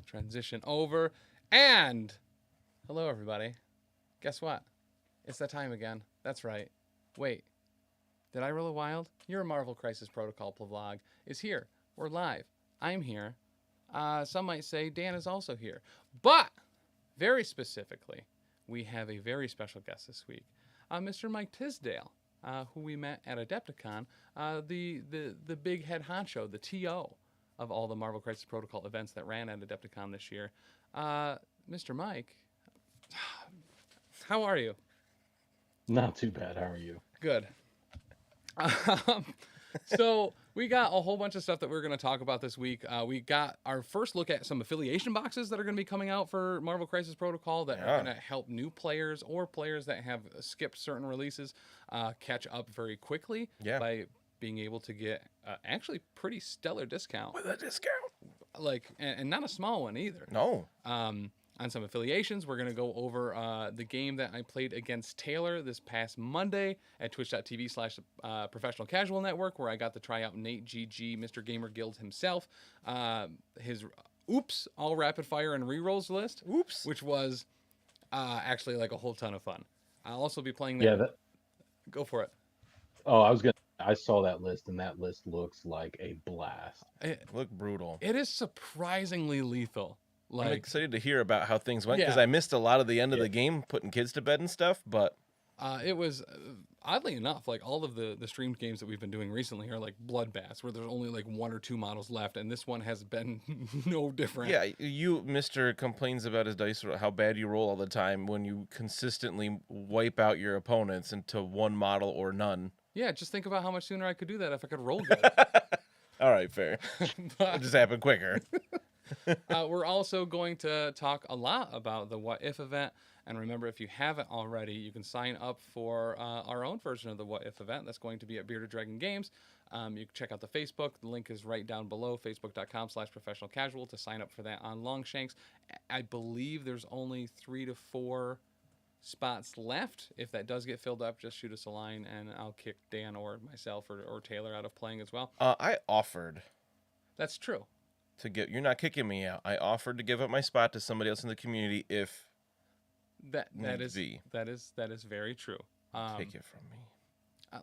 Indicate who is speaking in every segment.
Speaker 1: transition over. And hello, everybody. Guess what? It's that time again. That's right. Wait, did I roll a wild? Your Marvel Crisis Protocol vlog is here. We're live. I'm here. Some might say Dan is also here. But very specifically, we have a very special guest this week, Mr. Mike Tisdale, who we met at Adepticon, the big head honcho, the TO of all the Marvel Crisis Protocol events that ran at Adepticon this year. Mr. Mike, how are you?
Speaker 2: Not too bad. How are you?
Speaker 1: Good. So we got a whole bunch of stuff that we're going to talk about this week. We got our first look at some affiliation boxes that are going to be coming out for Marvel Crisis Protocol that are going to help new players or players that have skipped certain releases catch up very quickly by being able to get actually pretty stellar discount.
Speaker 3: With a discount.
Speaker 1: Like, and not a small one either.
Speaker 3: No.
Speaker 1: On some affiliations, we're going to go over the game that I played against Taylor this past Monday at twitch.tv/professional casual network, where I got to try out Nate GG, Mr. Gamer Guild himself. His all rapid fire and rerolls list. Which was actually like a whole ton of fun. I'll also be playing that.
Speaker 2: Yeah.
Speaker 1: Go for it.
Speaker 2: Oh, I saw that list, and that list looks like a blast.
Speaker 3: It looked brutal.
Speaker 1: It is surprisingly lethal.
Speaker 3: I'm excited to hear about how things went, because I missed a lot of the end of the game, putting kids to bed and stuff, but...
Speaker 1: it was, oddly enough, like all of the streamed games that we've been doing recently are like bloodbaths, where there's only like 1 or 2 models left, and this one has been no different.
Speaker 3: Yeah, Mr. complains about his dice, how bad you roll all the time when you consistently wipe out your opponents into 1 model or none.
Speaker 1: Yeah, just think about how much sooner I could do that if I could roll good.
Speaker 3: All right, fair. It just happened quicker.
Speaker 1: We're also going to talk a lot about the What If event. And remember, if you haven't already, you can sign up for our own version of the What If event. That's going to be at Bearded Dragon Games. You can check out the Facebook. The link is right down below, facebook.com/professional casual, to sign up for that on Longshanks. I believe there's only 3 to 4 spots left. If that does get filled up, just shoot us a line, and I'll kick Dan or myself or Taylor out of playing as well.
Speaker 3: I offered.
Speaker 1: That's true.
Speaker 3: You're not kicking me out. I offered to give up my spot to somebody else in the community if
Speaker 1: that is very true.
Speaker 3: Take it from me.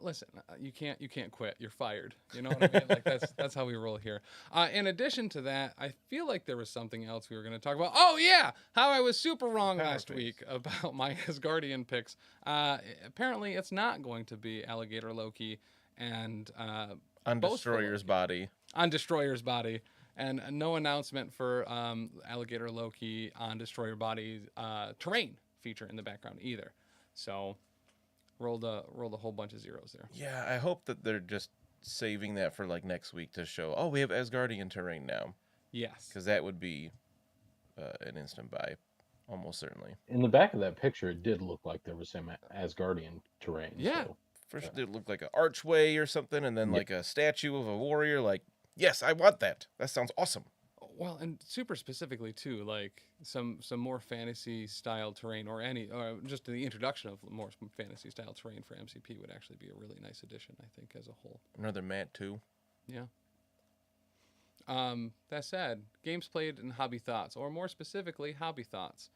Speaker 1: Listen, you can't quit. You're fired. You know what I mean? Like that's how we roll here. In addition to that, I feel like there was something else we were going to talk about. Oh yeah, how I was super wrong last week about my Asgardian picks. Apparently, it's not going to be Alligator, Loki, and
Speaker 3: on Destroyer's body.
Speaker 1: On Destroyer's body. And no announcement for Alligator, Loki on Destroyer Body terrain feature in the background either. So rolled a whole bunch of zeros there.
Speaker 3: Yeah, I hope that they're just saving that for like next week to show, we have Asgardian terrain now.
Speaker 1: Yes.
Speaker 3: Because that would be an instant buy, almost certainly.
Speaker 2: In the back of that picture, it did look like there was some Asgardian terrain.
Speaker 3: Yeah. So, first it looked like an archway or something, and then like a statue of a warrior, like, yes, I want that. That sounds awesome.
Speaker 1: Well, and super specifically too, like some more fantasy style terrain, or just the introduction of more fantasy style terrain for MCP would actually be a really nice addition, I think, as a whole.
Speaker 3: Another mat too.
Speaker 1: Yeah. That said, games played and hobby thoughts, or more specifically, hobby thoughts.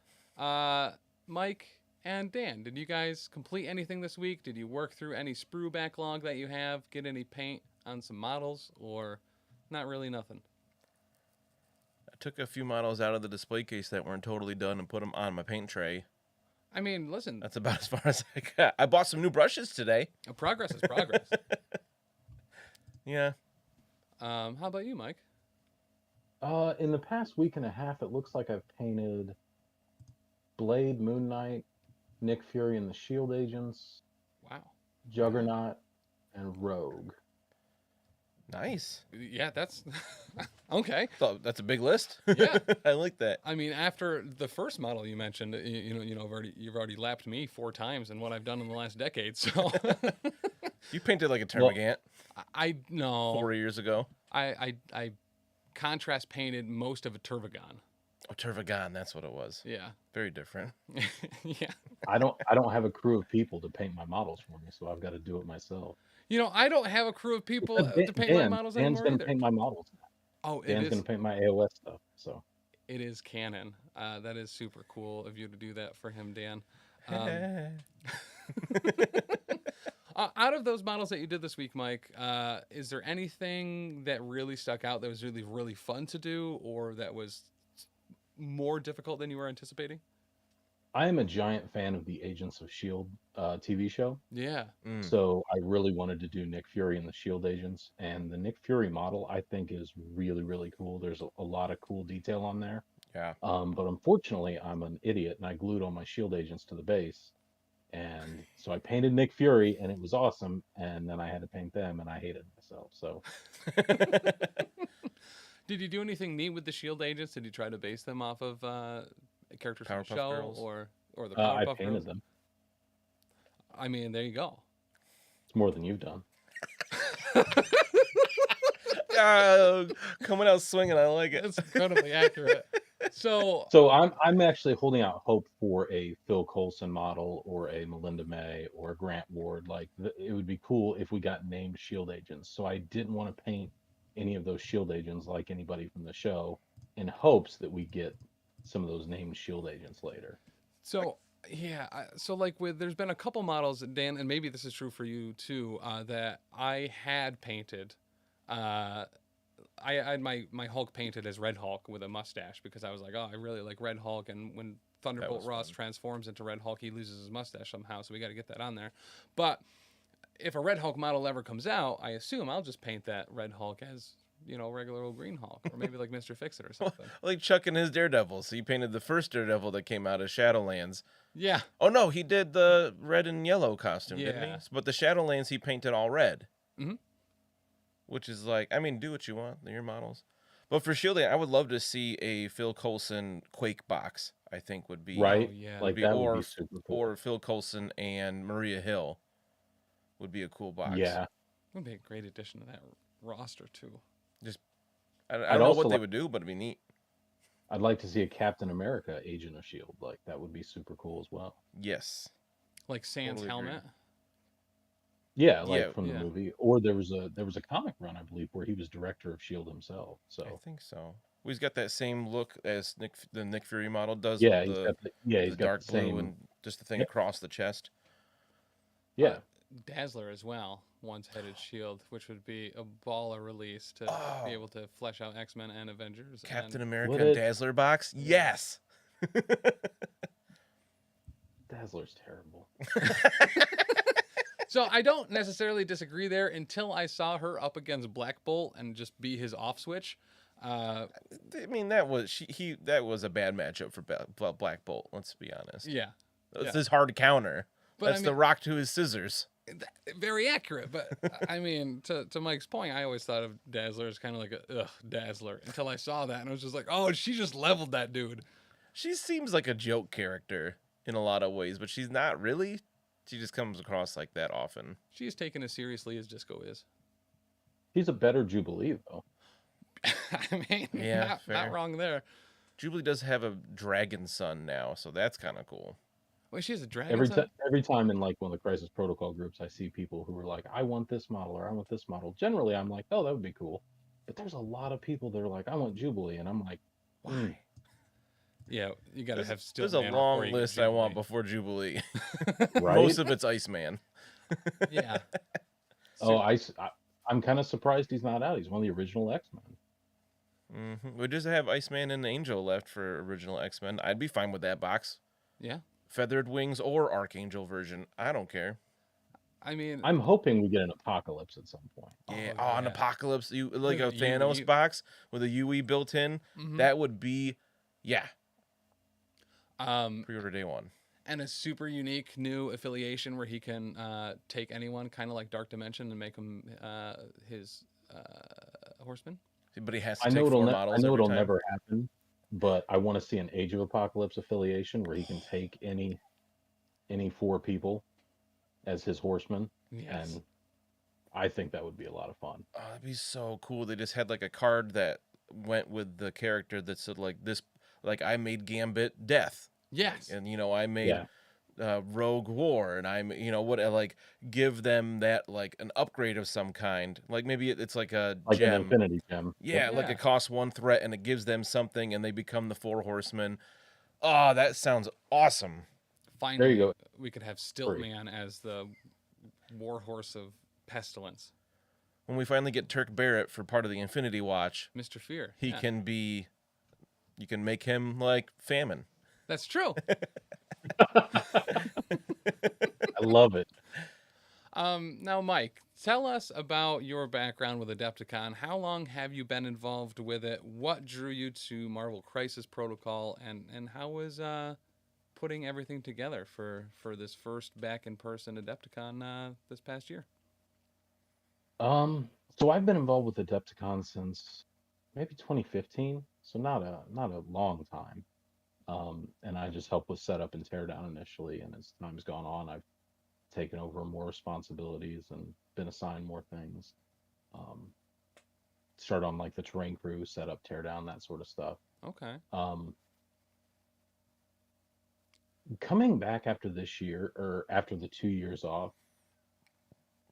Speaker 1: Mike and Dan, did you guys complete anything this week? Did you work through any sprue backlog that you have? Get any paint on some models, or not really nothing?
Speaker 3: I took a few models out of the display case that weren't totally done and put them on my paint tray.
Speaker 1: I mean, listen.
Speaker 3: That's about as far as I got. I bought some new brushes today.
Speaker 1: Progress is progress.
Speaker 3: Yeah.
Speaker 1: How about you, Mike?
Speaker 2: In the past week and a half, it looks like I've painted Blade, Moon Knight, Nick Fury and the Shield Agents.
Speaker 1: Wow.
Speaker 2: Juggernaut, and Rogue.
Speaker 3: Nice.
Speaker 1: Yeah, that's okay.
Speaker 3: So that's a big list.
Speaker 1: Yeah,
Speaker 3: I like that.
Speaker 1: I mean, after the first model you mentioned, you've already lapped me 4 times in what I've done in the last decade. So
Speaker 3: you painted like a Termagant.
Speaker 1: I know.
Speaker 3: 4 years ago.
Speaker 1: I contrast painted most of a Tervagon.
Speaker 3: Oh, Tervagon, that's what it was.
Speaker 1: Yeah.
Speaker 3: Very different.
Speaker 1: Yeah.
Speaker 2: I don't have a crew of people to paint my models for me, so I've got to do it myself.
Speaker 1: I don't have a crew of people to paint my models anymore
Speaker 2: Dan's going
Speaker 1: either.
Speaker 2: to paint my models now.
Speaker 1: Oh,
Speaker 2: Dan's going to paint my AOS stuff. So
Speaker 1: It is canon. That is super cool of you to do that for him, Dan. Um, out of those models that you did this week, Mike, is there anything that really stuck out that was really, really fun to do, or that was more difficult than you were anticipating?
Speaker 2: I am a giant fan of the Agents of S.H.I.E.L.D. TV show.
Speaker 1: Yeah.
Speaker 2: So I really wanted to do Nick Fury and the S.H.I.E.L.D. agents. And the Nick Fury model, I think, is really, really cool. There's a lot of cool detail on there.
Speaker 3: Yeah.
Speaker 2: But unfortunately, I'm an idiot and I glued all my S.H.I.E.L.D. agents to the base. And so I painted Nick Fury and it was awesome. And then I had to paint them and I hated myself. So
Speaker 1: Did you do anything neat with the Shield agents? Did you try to base them off of characters from the
Speaker 3: Powerpuff
Speaker 1: show
Speaker 3: Girls?
Speaker 1: or the
Speaker 2: I
Speaker 1: Powerpuff
Speaker 2: painted
Speaker 1: Girls?
Speaker 2: them.
Speaker 1: I mean, there you go.
Speaker 2: It's more than you've done.
Speaker 3: Coming out swinging, I like it.
Speaker 1: It's incredibly accurate. So
Speaker 2: I'm actually holding out hope for a Phil Coulson model or a Melinda May or a Grant Ward. Like it would be cool if we got named Shield agents. So I didn't want to paint any of those Shield agents like anybody from the show, in hopes that we get some of those named Shield agents later.
Speaker 1: So yeah, so like there's been a couple models, Dan, and maybe this is true for you too, that I had painted. I had my Hulk painted as Red Hulk with a mustache because I was like, oh, I really like Red Hulk, and when Thunderbolt Ross transforms into Red Hulk, he loses his mustache somehow, so we got to get that on there. But if a Red Hulk model ever comes out, I assume I'll just paint that Red Hulk as, regular old Green Hulk, or maybe like Mr. Fix-It or something.
Speaker 3: Like Chuck and his Daredevil. So he painted the first Daredevil that came out as Shadowlands.
Speaker 1: Yeah.
Speaker 3: Oh no, he did the red and yellow costume, didn't
Speaker 1: Yeah.
Speaker 3: he? But the Shadowlands he painted all red.
Speaker 1: Mhm.
Speaker 3: Which is like, I mean, do what you want. They're your models. But for Shielding, I would love to see a Phil Coulson Quake box. I think would be
Speaker 2: Right?
Speaker 1: Oh, yeah.
Speaker 2: Like that would be super cool.
Speaker 3: or Phil Coulson and Maria Hill would be a cool box.
Speaker 2: Yeah.
Speaker 1: Would be a great addition to that roster too.
Speaker 3: I don't know what they would do, but it'd be neat.
Speaker 2: I'd like to see a Captain America Agent of S.H.I.E.L.D. Like that would be super cool as well.
Speaker 3: Yes.
Speaker 1: Like Sans
Speaker 3: Totally agree.
Speaker 1: helmet.
Speaker 2: Yeah, like from
Speaker 1: yeah.
Speaker 2: the movie. Or there was a comic run, I believe, where he was director of S.H.I.E.L.D. himself.
Speaker 3: I
Speaker 2: So
Speaker 3: think so. Well, he's got that same look as the Nick Fury model does.
Speaker 2: yeah,
Speaker 3: with
Speaker 2: he's
Speaker 3: the,
Speaker 2: got
Speaker 3: the dark
Speaker 2: the
Speaker 3: blue
Speaker 2: same.
Speaker 3: and just the thing
Speaker 2: Yep.
Speaker 3: across the chest.
Speaker 2: Yeah.
Speaker 1: Dazzler as well, once headed Shield, which would be a baller release to be able to flesh out X-Men and Avengers.
Speaker 3: Captain
Speaker 1: and
Speaker 3: America
Speaker 2: Would
Speaker 3: and
Speaker 2: it-
Speaker 3: Dazzler box? Yes.
Speaker 2: Dazzler's terrible.
Speaker 1: So I don't necessarily disagree there until I saw her up against Black Bolt and just be his off switch.
Speaker 3: I mean, that was a bad matchup for Black Bolt. Let's be honest.
Speaker 1: Yeah,
Speaker 3: It's his hard counter.
Speaker 1: But
Speaker 3: That's
Speaker 1: I
Speaker 3: the
Speaker 1: mean-
Speaker 3: Rock to his scissors.
Speaker 1: very accurate. But I mean, to Mike's point, I always thought of Dazzler as kind of like a Dazzler until I saw that and I was just like, oh, she just leveled that dude.
Speaker 3: She seems like a joke character in a lot of ways, but she's not really. She just comes across like that often.
Speaker 1: She is taken as seriously as Disco is.
Speaker 2: He's a better Jubilee though.
Speaker 1: I mean,
Speaker 3: Yeah,
Speaker 1: not
Speaker 3: fair.
Speaker 1: wrong there.
Speaker 3: Jubilee does have a dragon son now, so that's kind of cool.
Speaker 1: Wait, she has a dragon.
Speaker 2: Every time in like one of the Crisis Protocol groups, I see people who are like, I want this model or I want this model. Generally, I'm like, oh, that would be cool. But there's a lot of people that are like, I want Jubilee, and I'm like, why?
Speaker 1: Yeah, you got to have still.
Speaker 3: There's a
Speaker 1: Man
Speaker 3: long
Speaker 1: before you get
Speaker 3: list I want
Speaker 1: Jubilee.
Speaker 3: before Jubilee.
Speaker 2: Right?
Speaker 3: Most of it's Iceman.
Speaker 1: Yeah.
Speaker 2: Oh, I'm kind of surprised he's not out. He's one of the original X-Men.
Speaker 3: We just have Iceman and Angel left for original X-Men. I'd be fine with that box.
Speaker 1: Yeah.
Speaker 3: Feathered Wings or Archangel version. I don't care.
Speaker 1: I mean,
Speaker 2: I'm hoping we get an Apocalypse at some point.
Speaker 3: Yeah.
Speaker 1: Oh,
Speaker 3: An
Speaker 1: yeah.
Speaker 3: Apocalypse, like a
Speaker 1: With a
Speaker 3: Thanos
Speaker 1: UE.
Speaker 3: box with a UE built in.
Speaker 1: Mhm.
Speaker 3: That would be, yeah.
Speaker 1: um,
Speaker 3: Pre-order day one.
Speaker 1: and a super unique new affiliation where he can take anyone, kind of like Dark Dimension, and make him his horseman.
Speaker 3: But he has to
Speaker 2: I
Speaker 3: take
Speaker 2: know
Speaker 3: four models every
Speaker 2: it'll
Speaker 3: time.
Speaker 2: never happen, but I want to see an Age of Apocalypse affiliation where he can take any 4 people as his horsemen,
Speaker 1: Yes.
Speaker 2: and I think that would be a lot of fun.
Speaker 3: Oh, that'd be so cool. They just had like a card that went with the character that said like this, like I made Gambit death,
Speaker 1: Yes.
Speaker 3: and I made
Speaker 2: Yeah.
Speaker 3: Rogue War, and I'm what like give them that like an upgrade of some kind. Like maybe it's like a
Speaker 2: Like an
Speaker 3: gem.
Speaker 2: infinity gem. Yep.
Speaker 3: Yeah, like
Speaker 1: Yeah.
Speaker 3: it costs one threat and it gives them something, and they become the Four Horsemen. Oh, that sounds awesome.
Speaker 2: There you
Speaker 1: Finally,
Speaker 2: go.
Speaker 1: we could have
Speaker 2: Free.
Speaker 1: Stiltman as the warhorse of pestilence.
Speaker 3: When we finally get Turk Barrett for part of the Infinity Watch,
Speaker 1: Mr. Fear.
Speaker 3: he
Speaker 1: Yeah.
Speaker 3: can be. You can make him like Famine.
Speaker 1: That's true.
Speaker 2: I love it.
Speaker 1: Now, Mike, tell us about your background with Adepticon. How long have you been involved with it? What drew you to Marvel Crisis Protocol, and how was putting everything together for this first back in person Adepticon this past year?
Speaker 2: So I've been involved with Adepticon since maybe 2015, so not a long time. And I just helped with setup and teardown initially, and as time's gone on, I've taken over more responsibilities and been assigned more things. Um, Start on like the terrain crew, setup, teardown, that sort of stuff.
Speaker 1: Okay.
Speaker 2: Coming back after this year or after the 2 years off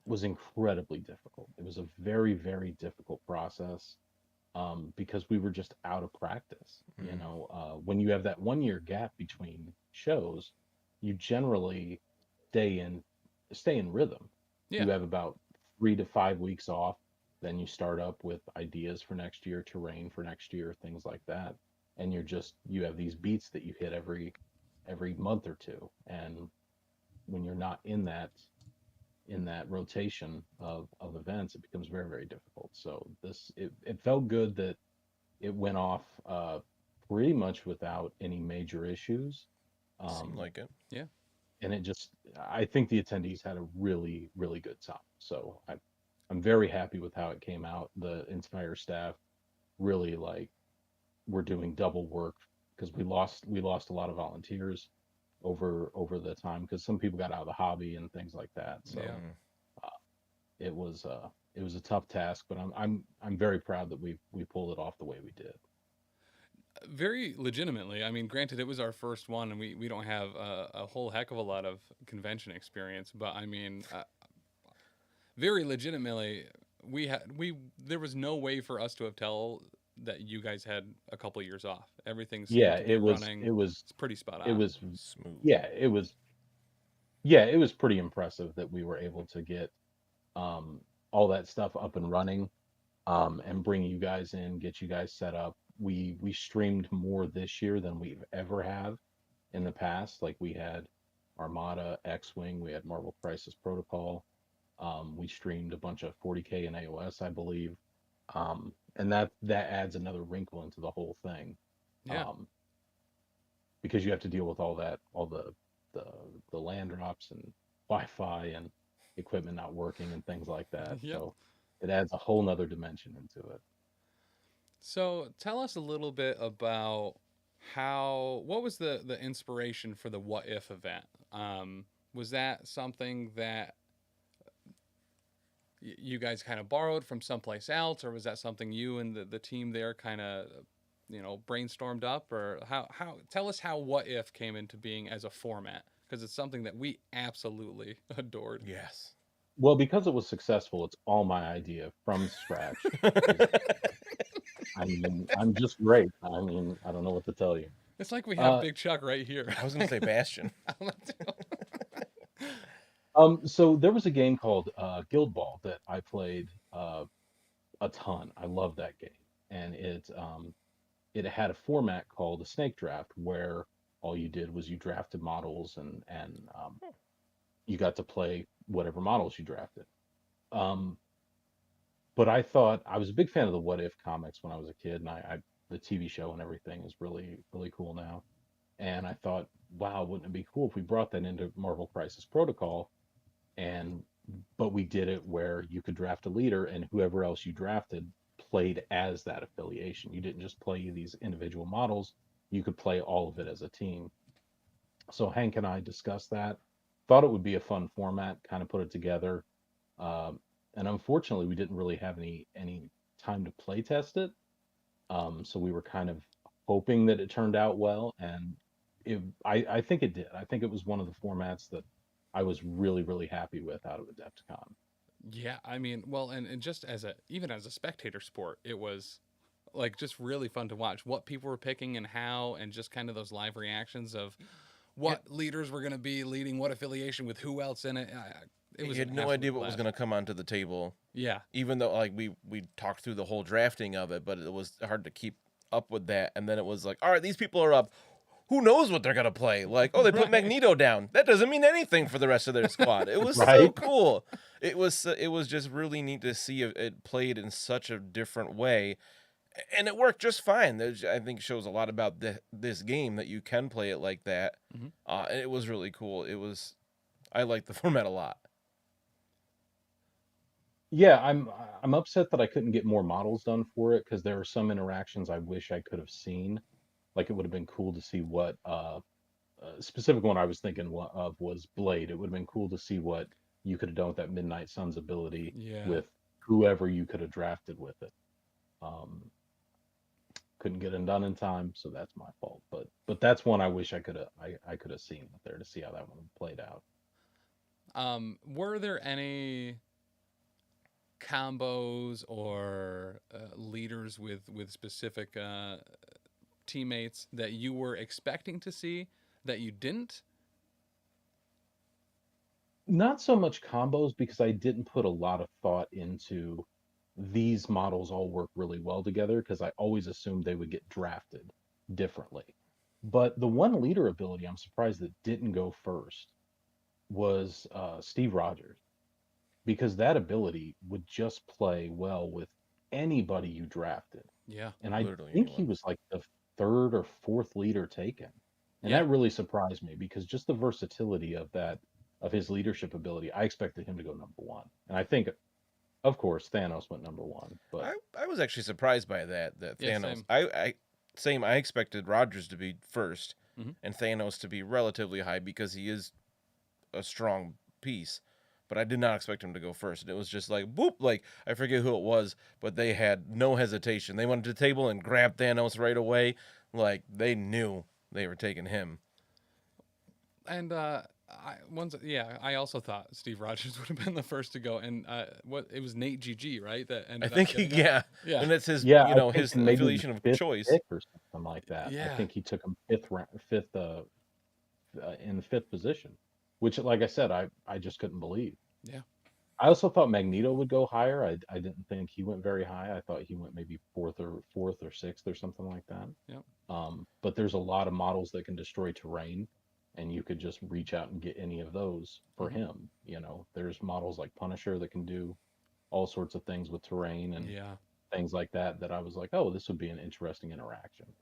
Speaker 2: was incredibly difficult. It was a very, very difficult process because we were just out of practice. When you have that 1 year gap between shows, you generally stay in rhythm.
Speaker 1: Yeah.
Speaker 2: You have about 3 to 5 weeks off, then you start up with ideas for next year, terrain for next year, things like that, and you have these beats that you hit every month or two, and when you're not in that rotation of events, it becomes very, very difficult. So it felt good that it went off pretty much without any major issues.
Speaker 3: Seemed like it.
Speaker 1: Yeah.
Speaker 2: And I think the attendees had a really, really good time. So I'm very happy with how it came out. The entire staff really we're doing double work because we lost a lot of volunteers over the time because some people got out of the hobby and things like that. So
Speaker 1: Yeah.
Speaker 2: it was a tough task, but I'm very proud that we pulled it off the way we did.
Speaker 1: Very legitimately. I mean, granted, it was our first one, and we don't have a whole heck of a lot of convention experience. But I mean, very legitimately, there was no way for us to have tell that you guys had a couple years off. Everything seemed
Speaker 2: Yeah,
Speaker 1: to be running. It's pretty spot on.
Speaker 2: it was
Speaker 3: Smooth.
Speaker 2: it was pretty impressive that we were able to get all that stuff up and running, and bring you guys in, get you guys set up. We streamed more this year than we've ever have in the past. Like we had Armada, X-Wing, we had Marvel Crisis Protocol. We streamed a bunch of 40K and AOS, I believe, and that adds another wrinkle into the whole thing.
Speaker 1: Yeah.
Speaker 2: Because you have to deal with all the land drops and Wi-Fi and equipment not working and things like that.
Speaker 1: Yep.
Speaker 2: So it adds a whole nother dimension into it.
Speaker 1: So tell us a little bit about what was the inspiration for the What If event? Was that something that you guys kind of borrowed from someplace else, or was that something you and the team there kind of brainstormed up, or how tell us how What If came into being as a format, because it's something that we absolutely adored.
Speaker 3: Yes.
Speaker 2: Well, because it was successful, it's all my idea from scratch. I mean, I'm just great. I mean, I don't know what to tell you.
Speaker 1: It's like we have Big Chuck right here.
Speaker 3: I was gonna say Bastion.
Speaker 2: So there was a game called Guild Ball that I played a ton. I love that game, and it had a format called a snake draft where all you did was you drafted models and you got to play whatever models you drafted. But I thought I was a big fan of the What If comics when I was a kid, and the TV show and everything is really, really cool now. And I thought, wow, wouldn't it be cool if we brought that into Marvel Crisis Protocol? But we did it where you could draft a leader, and whoever else you drafted played as that affiliation. You didn't just play these individual models; you could play all of it as a team. So Hank and I discussed that, thought it would be a fun format, kind of put it together. And unfortunately, we didn't really have any time to play test it. So we were kind of hoping that it turned out well, and I think it did. I think it was one of the formats that I was really, really happy with out of Adepticon.
Speaker 1: Yeah, I mean, well, and just even as a spectator sport, it was like just really fun to watch what people were picking and how, and just kind of those live reactions of what leaders were going to be leading what affiliation with who else in it. It was
Speaker 3: You had
Speaker 1: an
Speaker 3: no
Speaker 1: absolute
Speaker 3: idea what was
Speaker 1: blast.
Speaker 3: going to come onto the table.
Speaker 1: Yeah,
Speaker 3: Even though like we talked through the whole drafting of it, but it was hard to keep up with that. And then it was like, all right, these people are up. Who knows what they're gonna play? Like, oh, they put
Speaker 1: Right.
Speaker 3: Magneto down. That doesn't mean anything for the rest of their squad. It was so
Speaker 2: Right.
Speaker 3: cool. It was just really neat to see it played in such a different way, and it worked just fine. I think shows a lot about this game that you can play it like that.
Speaker 1: Mhm.
Speaker 3: And it was really cool. I liked the format a lot.
Speaker 2: Yeah, I'm upset that I couldn't get more models done for it because there are some interactions I wish I could have seen. Like it would have been cool to see what specific one I was thinking of was Blade. It would have been cool to see what you could have done with that Midnight Suns ability
Speaker 1: yeah.
Speaker 2: with whoever you could have drafted with it. Um, couldn't get it done in time, so that's my fault. But that's one I wish I could have I could have seen there to see how that one played out.
Speaker 1: Were there any combos or leaders with specific teammates that you were expecting to see that you didn't?
Speaker 2: Not so much combos because I didn't put a lot of thought into these models all work really well together because I always assumed they would get drafted differently. But the one leader ability I'm surprised that didn't go first was Steve Rogers because that ability would just play well with anybody you drafted.
Speaker 1: Yeah.
Speaker 2: And I
Speaker 3: Literally
Speaker 2: think he
Speaker 3: anyone.
Speaker 2: was like the third or fourth leader taken. And
Speaker 1: Yeah.
Speaker 2: that really surprised me because just the versatility of his leadership ability, I expected him to go number one. And I think, of course, Thanos went number one. But
Speaker 3: I was actually surprised by that
Speaker 1: Yeah,
Speaker 3: Thanos.
Speaker 1: same.
Speaker 3: I expected Rogers to be first,
Speaker 1: Mhm.
Speaker 3: and Thanos to be relatively high because he is a strong piece. But I did not expect him to go first. And it was just like boop, like I forget who it was, but they had no hesitation. They went to the table and grabbed Thanos right away. Like they knew they were taking him.
Speaker 1: And I also thought Steve Rogers would have been the first to go. And what it was Nate GG, right? That
Speaker 3: I
Speaker 1: ended
Speaker 3: think
Speaker 1: up
Speaker 3: he,
Speaker 1: getting it?
Speaker 3: yeah, and it's his,
Speaker 2: yeah, I think
Speaker 3: his
Speaker 2: maybe the
Speaker 3: affiliation of
Speaker 2: fifth
Speaker 3: choice.
Speaker 2: pick or something like that. I
Speaker 1: Yeah.
Speaker 2: think he took him fifth in the fifth position, which, like I said, I just couldn't believe.
Speaker 1: Yeah.
Speaker 2: I also thought Magneto would go higher. I didn't think he went very high. I thought he went maybe fourth or sixth or something like that.
Speaker 1: Yep.
Speaker 2: But there's a lot of models that can destroy terrain, and you could just reach out and get any of those for
Speaker 1: Mhm.
Speaker 2: him. There's models like Punisher that can do all sorts of things with terrain and
Speaker 1: Yeah.
Speaker 2: things like that. That I was like, oh, this would be an interesting interaction.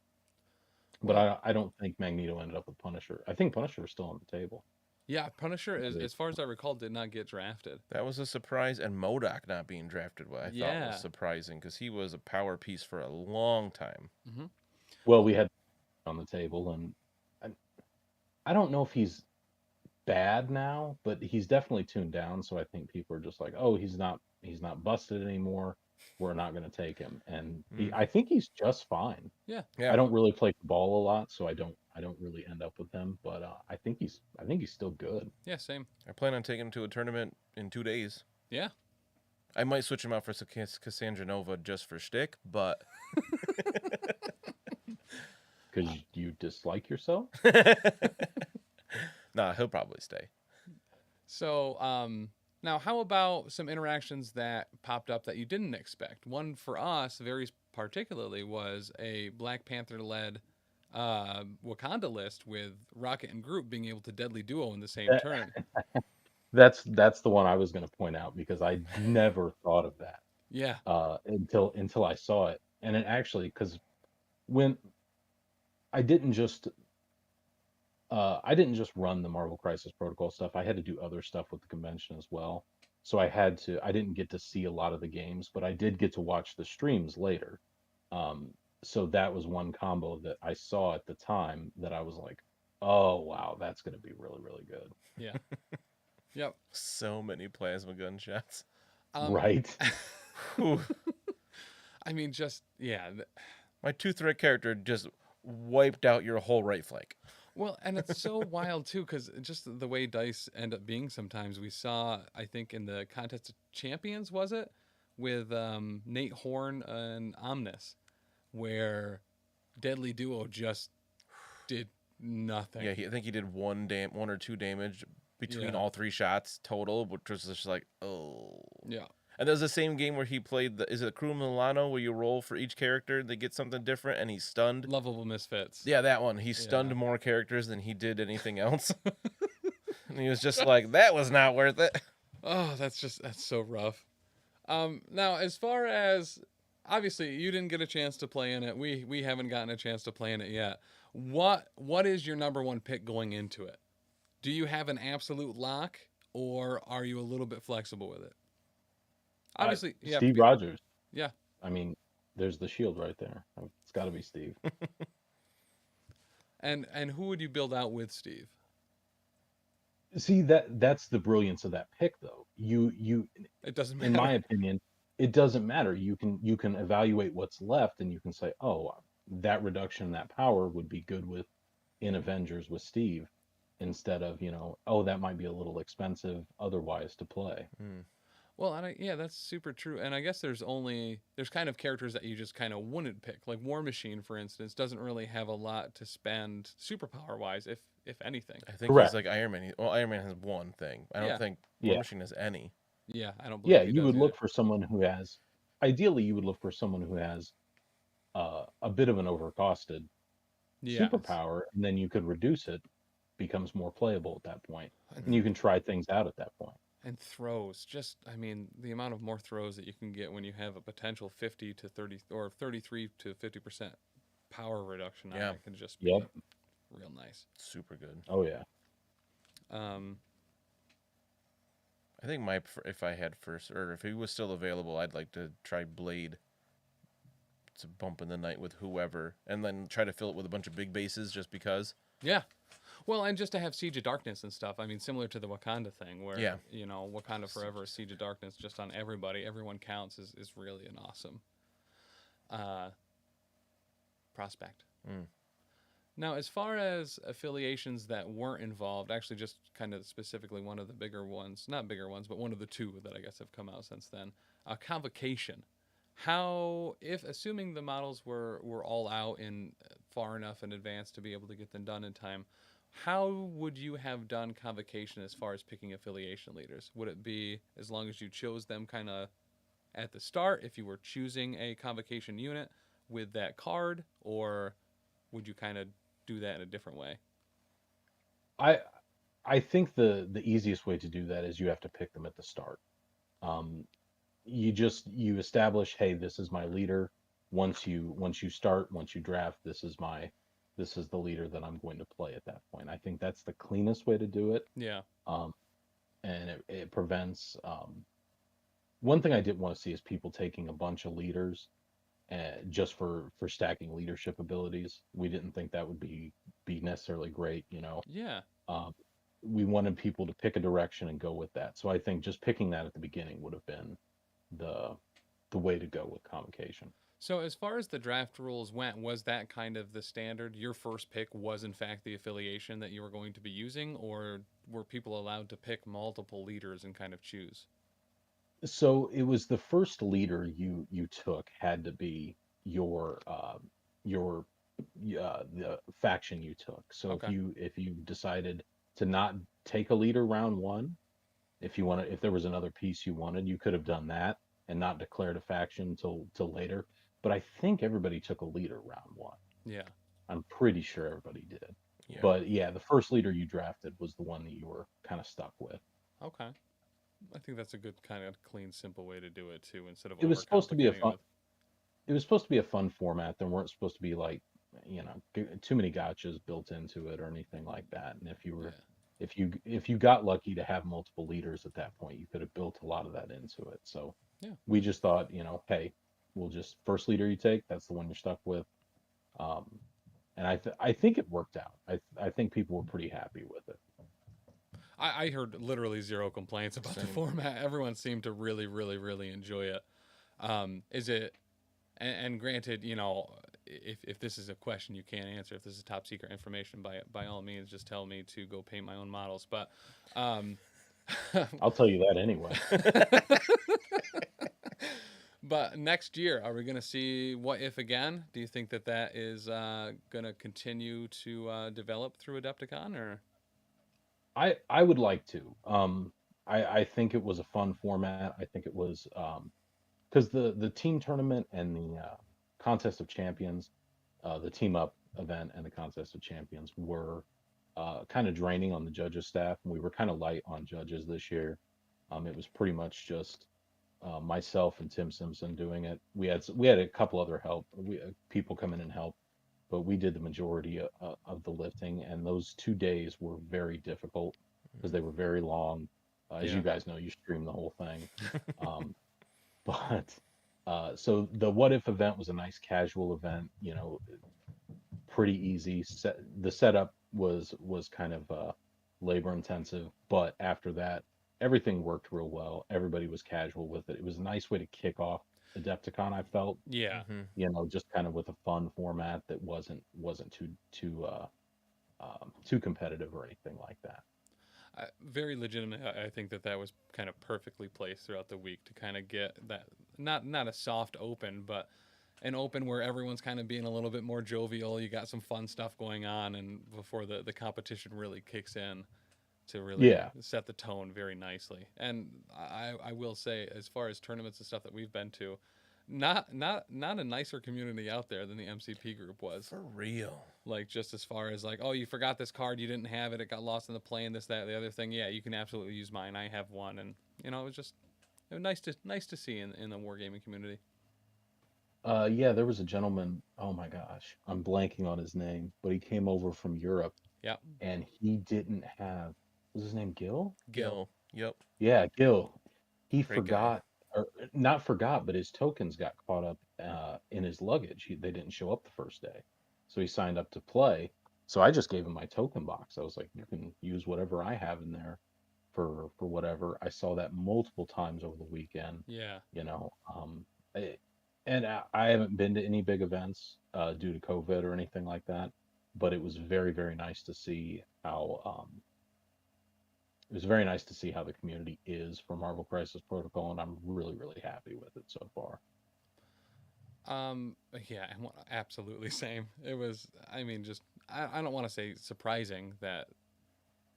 Speaker 2: But
Speaker 1: Well,
Speaker 2: I don't think Magneto ended up with Punisher. I think Punisher is still on the table.
Speaker 1: yeah. Punisher,
Speaker 2: They-
Speaker 1: as far as I recall, did not get drafted.
Speaker 3: That was a surprise, and MODOK not being drafted, what I thought
Speaker 1: Yeah.
Speaker 3: was surprising because he was a power piece for a long time.
Speaker 1: Mm-hmm.
Speaker 2: Well, we had on the table, and I don't know if he's bad now, but he's definitely tuned down. So I think people are just like, oh, he's not busted anymore. We're not going to take him, and I think he's just fine.
Speaker 1: Yeah.
Speaker 3: Yeah,
Speaker 2: I don't really play the ball a lot, so I don't really end up with him. But I think he's still good.
Speaker 1: Yeah. Same.
Speaker 3: I plan on taking him to a tournament in 2 days.
Speaker 1: Yeah.
Speaker 3: I might switch him out for Cassandra Nova just for shtick, but
Speaker 2: Because you dislike yourself.
Speaker 3: nah, he'll probably stay.
Speaker 1: So, now how about some interactions that popped up that you didn't expect? One for us, very particularly, was a Black Panther-led Wakanda list with Rocket and Groot being able to deadly duo in the same turn.
Speaker 2: That's the one I was going to point out because I never thought of that
Speaker 1: Yeah.
Speaker 2: until I saw it, and it actually because when I didn't just run the Marvel Crisis Protocol stuff. I had to do other stuff with the convention as well. So I didn't get to see a lot of the games, but I did get to watch the streams later. So that was one combo that I saw at the time that I was like, oh wow, that's going to be really, really good.
Speaker 1: Yeah. Yep.
Speaker 3: So many plasma gunshots.
Speaker 2: Right.
Speaker 3: Whew.
Speaker 1: I mean, just yeah.
Speaker 3: My 2-threat character just wiped out your whole right flank.
Speaker 1: Well, and it's so wild too, because just the way dice end up being sometimes. We saw, I think, in the Contest of Champions, was it, with Nate Horn and Omnis, where Deadly Duo just did nothing.
Speaker 3: Yeah, I think he did one or two damage between
Speaker 1: Yeah.
Speaker 3: all three shots total, which was just like, oh.
Speaker 1: Yeah.
Speaker 3: And there's the same game where he played is it Crew Milano, where you roll for each character, they get something different, and he's stunned.
Speaker 1: Lovable Misfits.
Speaker 3: Yeah, that one. He stunned
Speaker 1: Yeah.
Speaker 3: more characters than he did anything else. And he was just like, that was not worth it.
Speaker 1: Oh, that's so rough. Now, as far as, obviously you didn't get a chance to play in it. We haven't gotten a chance to play in it yet. What is your number one pick going into it? Do you have an absolute lock, or are you a little bit flexible with it? Obviously, you have to
Speaker 2: Steve
Speaker 1: be-
Speaker 2: Rogers.
Speaker 1: Yeah.
Speaker 2: I mean, there's the shield right there. It's got to be Steve.
Speaker 1: And who would you build out with Steve?
Speaker 2: See, that's the brilliance of that pick, though. You
Speaker 1: It doesn't matter.
Speaker 2: in my opinion, it doesn't matter. You can evaluate what's left, and you can say, oh, that reduction in that power would be good in Avengers with Steve, instead of, oh, that might be a little expensive otherwise to play.
Speaker 1: Well, yeah, that's super true. And I guess there's kind of characters that you just kind of wouldn't pick. Like War Machine, for instance, doesn't really have a lot to spend superpower wise, if anything.
Speaker 3: I think
Speaker 2: Correct.
Speaker 3: he's like Iron Man. Well, Iron Man has one thing. I don't
Speaker 1: Yeah.
Speaker 3: think War
Speaker 2: Yeah.
Speaker 3: Machine has any.
Speaker 1: Yeah, I don't believe
Speaker 2: Yeah,
Speaker 1: he
Speaker 2: you
Speaker 1: does
Speaker 2: would
Speaker 1: either.
Speaker 2: look for someone who has, ideally, you would look for someone who has a bit of an overcosted
Speaker 1: Yeah.
Speaker 2: superpower, and then you could reduce it, becomes more playable at that point, and you can try things out at that point.
Speaker 1: And throws, I mean, the amount of more throws that you can get when you have a potential 50 to 30 or 33 to 50% power reduction on
Speaker 3: Yeah.
Speaker 1: it can just be
Speaker 2: Yep.
Speaker 1: real nice.
Speaker 3: Super good.
Speaker 2: Oh yeah.
Speaker 3: I think if I had first, or if he was still available, I'd like to try Blade. It's a bump in the night with whoever, and then try to fill it with a bunch of big bases just because.
Speaker 1: Yeah. Well, and just to have Siege of Darkness and stuff. I mean, similar to the Wakanda thing where,
Speaker 3: Yeah.
Speaker 1: Wakanda Forever, Siege of Darkness just on everybody. Everyone counts is really an awesome prospect. Now, as far as affiliations that weren't involved, actually just kind of specifically one of the bigger ones, not bigger ones, but one of the two that I guess have come out since then, Convocation. How, assuming the models were all out in far enough in advance to be able to get them done in time, how would you have done Convocation as far as picking affiliation leaders? Would it be as long as you chose them kind of at the start, if you were choosing a Convocation unit with that card, or would you kind of do that in a different way?
Speaker 2: I think the easiest way to do that is you have to pick them at the start. You establish, hey, this is my leader. Once you draft, this is the leader that I'm going to play at that point. I think that's the cleanest way to do it.
Speaker 1: Yeah.
Speaker 2: And it prevents. One thing I didn't want to see is people taking a bunch of leaders, just for stacking leadership abilities. We didn't think that would be necessarily great.
Speaker 1: Yeah.
Speaker 2: We wanted people to pick a direction and go with that. So I think just picking that at the beginning would have been the way to go with Convocation.
Speaker 1: So as far as the draft rules went, was that kind of the standard? Your first pick was in fact the affiliation that you were going to be using, or were people allowed to pick multiple leaders and kind of choose?
Speaker 2: So it was the first leader you took had to be your the faction you took. So
Speaker 1: Okay.
Speaker 2: if you decided to not take a leader round one, if there was another piece you wanted, you could have done that and not declared a faction till later. But I think everybody took a leader round one.
Speaker 1: Yeah.
Speaker 2: I'm pretty sure everybody did.
Speaker 3: Yeah.
Speaker 2: But yeah, the first leader you drafted was the one that you were kind of stuck with.
Speaker 1: Okay. I think that's a good kind of clean, simple way to do it too, instead of
Speaker 2: It was supposed to be a
Speaker 1: overcomplicating
Speaker 2: fun.
Speaker 1: it.
Speaker 2: It was supposed to be a fun format. There weren't supposed to be like, too many gotchas built into it or anything like that. And if you got lucky to have multiple leaders at that point, you could have built a lot of that into it. So
Speaker 1: Yeah.
Speaker 2: we just thought, hey, we'll just first leader you take, that's the one you're stuck with. And I think it worked out. I think people were pretty happy with it.
Speaker 1: I heard literally zero complaints about the
Speaker 3: Same.
Speaker 1: format. Everyone seemed to really, really, really enjoy it. Is it? And granted, if this is a question you can't answer, if this is top secret information, by all means, just tell me to go paint my own models. But
Speaker 2: I'll tell you that anyway.
Speaker 1: but next year, are we going to see What If again? Do you think that is going to continue to develop through Adepticon, or?
Speaker 2: I would like to. I think it was a fun format. I think it was because the team tournament and the contest of champions, the team up event and the contest of champions were kind of draining on the judges staff, and we were kind of light on judges this year. It was pretty much just myself and Tim Simpson doing it. We had a couple other people come in and help, but we did the majority of the lifting, and those 2 days were very difficult because they were very long. As
Speaker 1: Yeah.
Speaker 2: you guys know, you stream the whole thing. But so the What If event was a nice casual event, pretty easy. The setup was kind of labor intensive, but after that, everything worked real well. Everybody was casual with it. It was a nice way to kick off Adepticon, I felt,
Speaker 1: Yeah.
Speaker 2: just kind of with a fun format that wasn't too competitive or anything like that.
Speaker 1: Very legitimate. I think that was kind of perfectly placed throughout the week to kind of get that, not a soft open, but an open where everyone's kind of being a little bit more jovial. You got some fun stuff going on, and before the competition really kicks in to really set the tone very nicely. And I will say, as far as tournaments and stuff that we've been to, not a nicer community out there than the MCP group was.
Speaker 3: For real.
Speaker 1: Like, just as far as like, oh, you forgot this card, you didn't have it, it got lost in the plane, this, that, the other thing. Yeah, you can absolutely use mine. I have one, and it was nice to see in the wargaming community.
Speaker 2: Yeah, there was a gentleman. Oh my gosh, I'm blanking on his name, but he came over from Europe.
Speaker 1: Yep.
Speaker 2: And he didn't have. Was his name Gil?
Speaker 3: Gil. Yep.
Speaker 2: Yeah, Gil. He
Speaker 3: Great guy.
Speaker 2: forgot, or not forgot, but his tokens got caught up in his luggage. They didn't show up the first day, so he signed up to play. So I just gave him my token box. I was like, you can use whatever I have in there for whatever. I saw that multiple times over the weekend.
Speaker 1: Yeah.
Speaker 2: And I haven't been to any big events due to COVID or anything like that, but it was very, very nice to see how the community is for Marvel Crisis Protocol, and I'm really, really happy with it so far.
Speaker 1: Yeah, absolutely same. It was, I don't want to say surprising that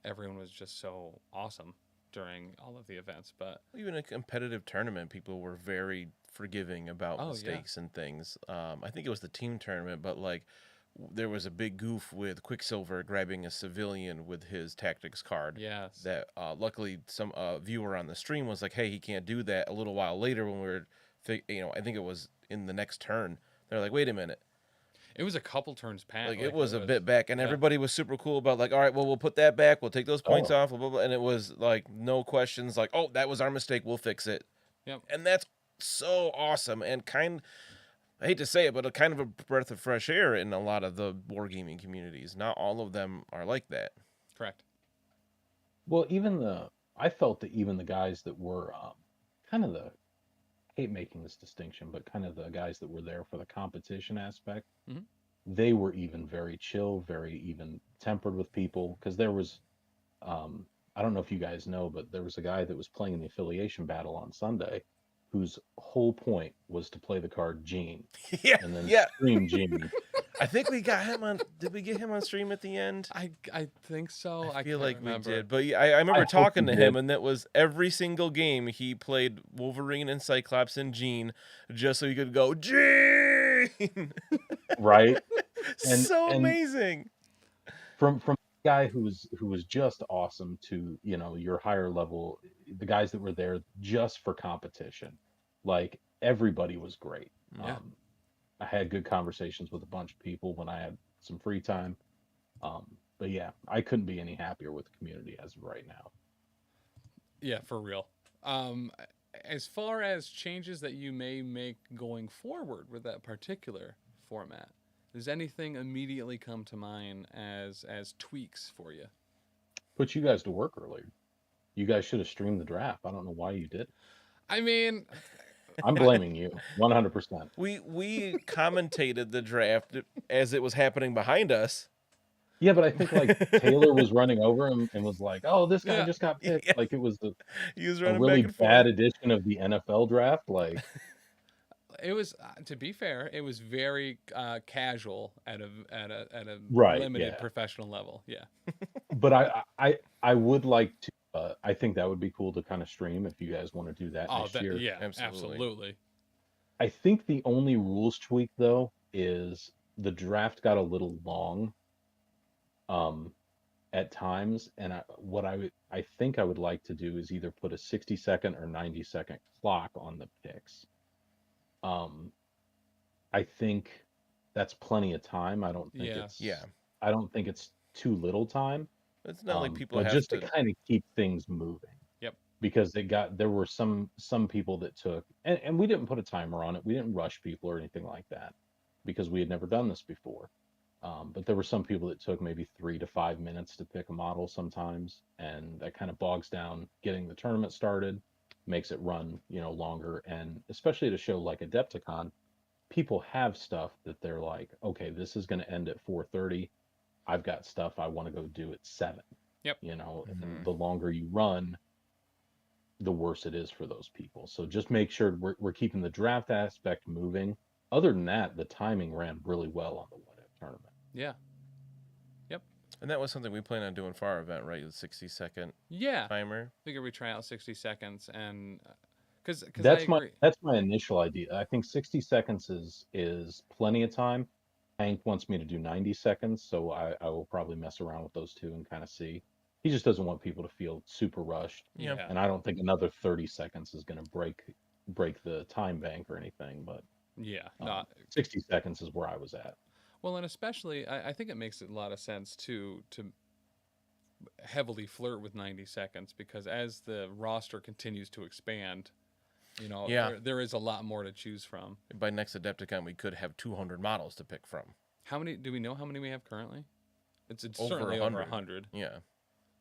Speaker 1: everyone was just so awesome during all of the events, but
Speaker 3: even a competitive tournament, people were very forgiving about mistakes and things. I think it was the team tournament, but like there was a big goof with Quicksilver grabbing a civilian with his tactics card.
Speaker 1: Yes.
Speaker 3: That luckily some viewer on the stream was like, "Hey, he can't do that." A little while later, when we were, I think it was in the next turn, they're like, "Wait a minute."
Speaker 1: It was a couple turns past.
Speaker 3: Like it was a bit back, and everybody was super cool about like, all right, well, we'll put that back, we'll take those points off, blah, blah, blah. And it was like no questions, like, oh, that was our mistake, we'll fix it.
Speaker 1: Yep.
Speaker 3: And that's so awesome, and I hate to say it, but a kind of a breath of fresh air in a lot of the wargaming communities. Not all of them are like that.
Speaker 1: Correct.
Speaker 2: Well, I felt that even the guys that were kind of the, I hate making this distinction, but kind of the guys that were there for the competition aspect, they were even very chill, very even tempered with people. Because there was, I don't know if you guys know, but there was a guy that was playing in the affiliation battle on Sunday, whose whole point was to play the card Gene. And then stream Gene.
Speaker 3: I think we got him on. Did we get him on stream at the end?
Speaker 1: I think so.
Speaker 3: I feel like
Speaker 1: remember.
Speaker 3: we did. But yeah, I remember talking to him, and that was every single game he played Wolverine and Cyclops and Gene just so he could go, Gene!
Speaker 2: Right?
Speaker 3: So amazing.
Speaker 2: From a guy who was just awesome to, your higher level, the guys that were there just for competition. Like, everybody was great.
Speaker 1: Yeah.
Speaker 2: I had good conversations with a bunch of people when I had some free time. But yeah, I couldn't be any happier with the community as of right now.
Speaker 1: Yeah, for real. As far as changes that you may make going forward with that particular format, does anything immediately come to mind as tweaks for you?
Speaker 2: Put you guys to work earlier. You guys should have streamed the draft. I don't know why you did.
Speaker 1: I mean,
Speaker 2: I'm blaming you 100%.
Speaker 3: We commentated the draft as it was happening behind us.
Speaker 2: Yeah, but I think like Taylor was running over him and was like, "Oh, this guy
Speaker 1: Yeah.
Speaker 2: just got picked."
Speaker 3: Yeah,
Speaker 2: Like it was
Speaker 3: he was
Speaker 2: a
Speaker 3: running back
Speaker 2: really
Speaker 3: and forth.
Speaker 2: bad edition of the NFL draft. Like,
Speaker 1: It was, to be fair, it was very casual at a
Speaker 2: right,
Speaker 1: limited
Speaker 2: yeah.
Speaker 1: professional level. Yeah.
Speaker 2: But I would like to. I think that would be cool to kind of stream if you guys want to do that
Speaker 1: Oh,
Speaker 2: next year.
Speaker 1: yeah,
Speaker 3: Absolutely.
Speaker 1: absolutely.
Speaker 2: I think the only rules tweak though is the draft got a little long um at times, and I think I would like to do is either put a 60-second or 90-second clock on the picks. Um I think that's plenty of time.
Speaker 1: Yeah.
Speaker 3: Yeah,
Speaker 2: I don't think it's too little time.
Speaker 3: it's not like people
Speaker 2: But
Speaker 3: have
Speaker 2: just to
Speaker 3: to.
Speaker 2: kind of keep things moving.
Speaker 1: Yep.
Speaker 2: Because there were some people that took, and we didn't put a timer on it. We didn't rush people or anything like that because we had never done this before. But there were some people that took maybe 3 to 5 minutes to pick a model sometimes, and that kind of bogs down getting the tournament started, makes it run, longer. And especially at a show like Adepticon, people have stuff that they're like, okay, this is going to end at 4:30. I've got stuff I want to go do at 7.
Speaker 1: Yep.
Speaker 2: And the longer you run, the worse it is for those people. So just make sure we're keeping the draft aspect moving. Other than that, the timing ran really well on the What If tournament.
Speaker 1: Yeah. Yep.
Speaker 3: And that was something we planned on doing for our event, right? The 60-second
Speaker 1: Yeah.
Speaker 3: timer.
Speaker 1: Figure we try out 60 seconds, and because I
Speaker 2: That's
Speaker 1: agree.
Speaker 2: my initial idea. I think 60 seconds is plenty of time. Hank wants me to do 90 seconds, so I will probably mess around with those two and kind of see. He just doesn't want people to feel super rushed.
Speaker 3: Yeah.
Speaker 1: Yeah.
Speaker 2: And I don't think another 30 seconds is going to break the time bank or anything, but
Speaker 1: Yeah. Not
Speaker 2: 60 seconds is where I was at.
Speaker 1: well, and especially I think it makes a lot of sense to heavily flirt with 90 seconds, because as the roster continues to expand,
Speaker 3: Yeah.
Speaker 1: there is a lot more to choose from.
Speaker 3: By next Adepticon, we could have 200 models to pick from.
Speaker 1: How many do we know? How many we have currently? It's
Speaker 3: Over
Speaker 1: certainly
Speaker 3: 100.
Speaker 1: over 100.
Speaker 3: Yeah,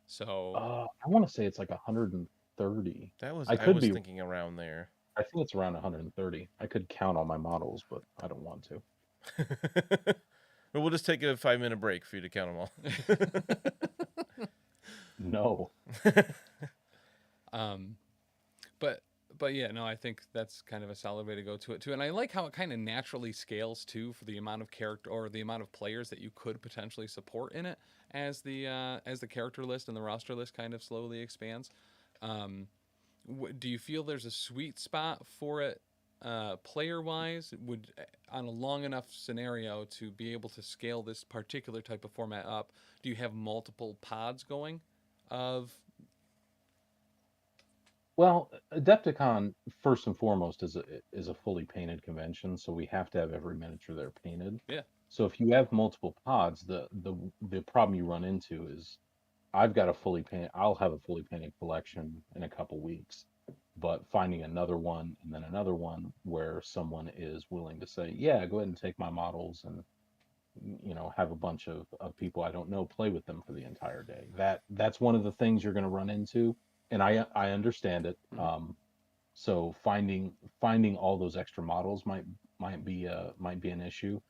Speaker 1: So
Speaker 2: I want to say it's like 130.
Speaker 3: that was.
Speaker 2: I
Speaker 3: I
Speaker 2: could
Speaker 3: was
Speaker 2: be.
Speaker 3: thinking around there.
Speaker 2: I think it's around 130. I could count all my models, but I don't want to.
Speaker 3: But we'll just take a 5-minute break for you to count them all.
Speaker 2: No.
Speaker 1: But yeah, no, I think that's kind of a solid way to go to it too. And I like how it kind of naturally scales too, for the amount of character or the amount of players that you could potentially support in it as the character list and the roster list kind of slowly expands. Do you feel there's a sweet spot for it player wise? Would on a long enough scenario to be able to scale this particular type of format up, do you have multiple pods going of
Speaker 2: Well, Adepticon first and foremost is a fully painted convention, so we have to have every miniature there painted.
Speaker 1: Yeah.
Speaker 2: So if you have multiple pods, the problem you run into is I'll have a fully painted collection in a couple weeks, but finding another one and then another one where someone is willing to say, yeah, go ahead and take my models and have a bunch of people I don't know play with them for the entire day. That's one of the things you're going to run into, and I understand it. So finding all those extra models might be an issue,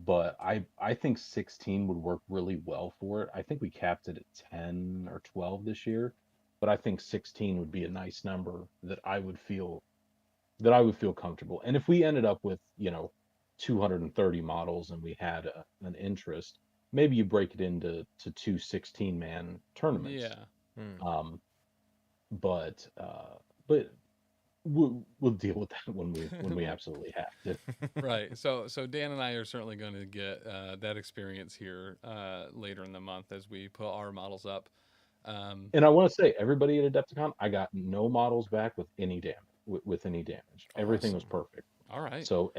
Speaker 2: but I think 16 would work really well for it. I think we capped it at 10 or 12 this year, but I think 16 would be a nice number that I would feel comfortable. And if we ended up with 230 models and we had an interest, maybe you break it into two 16-man tournaments.
Speaker 1: yeah.
Speaker 2: But we'll deal with that when we absolutely have to.
Speaker 1: Right. So Dan and I are certainly going to get that experience here later in the month as we put our models up.
Speaker 2: And I want to say, everybody at Adepticon, I got no models back with any damage. With any damage, everything was
Speaker 3: Awesome.
Speaker 2: perfect.
Speaker 1: All right.
Speaker 2: So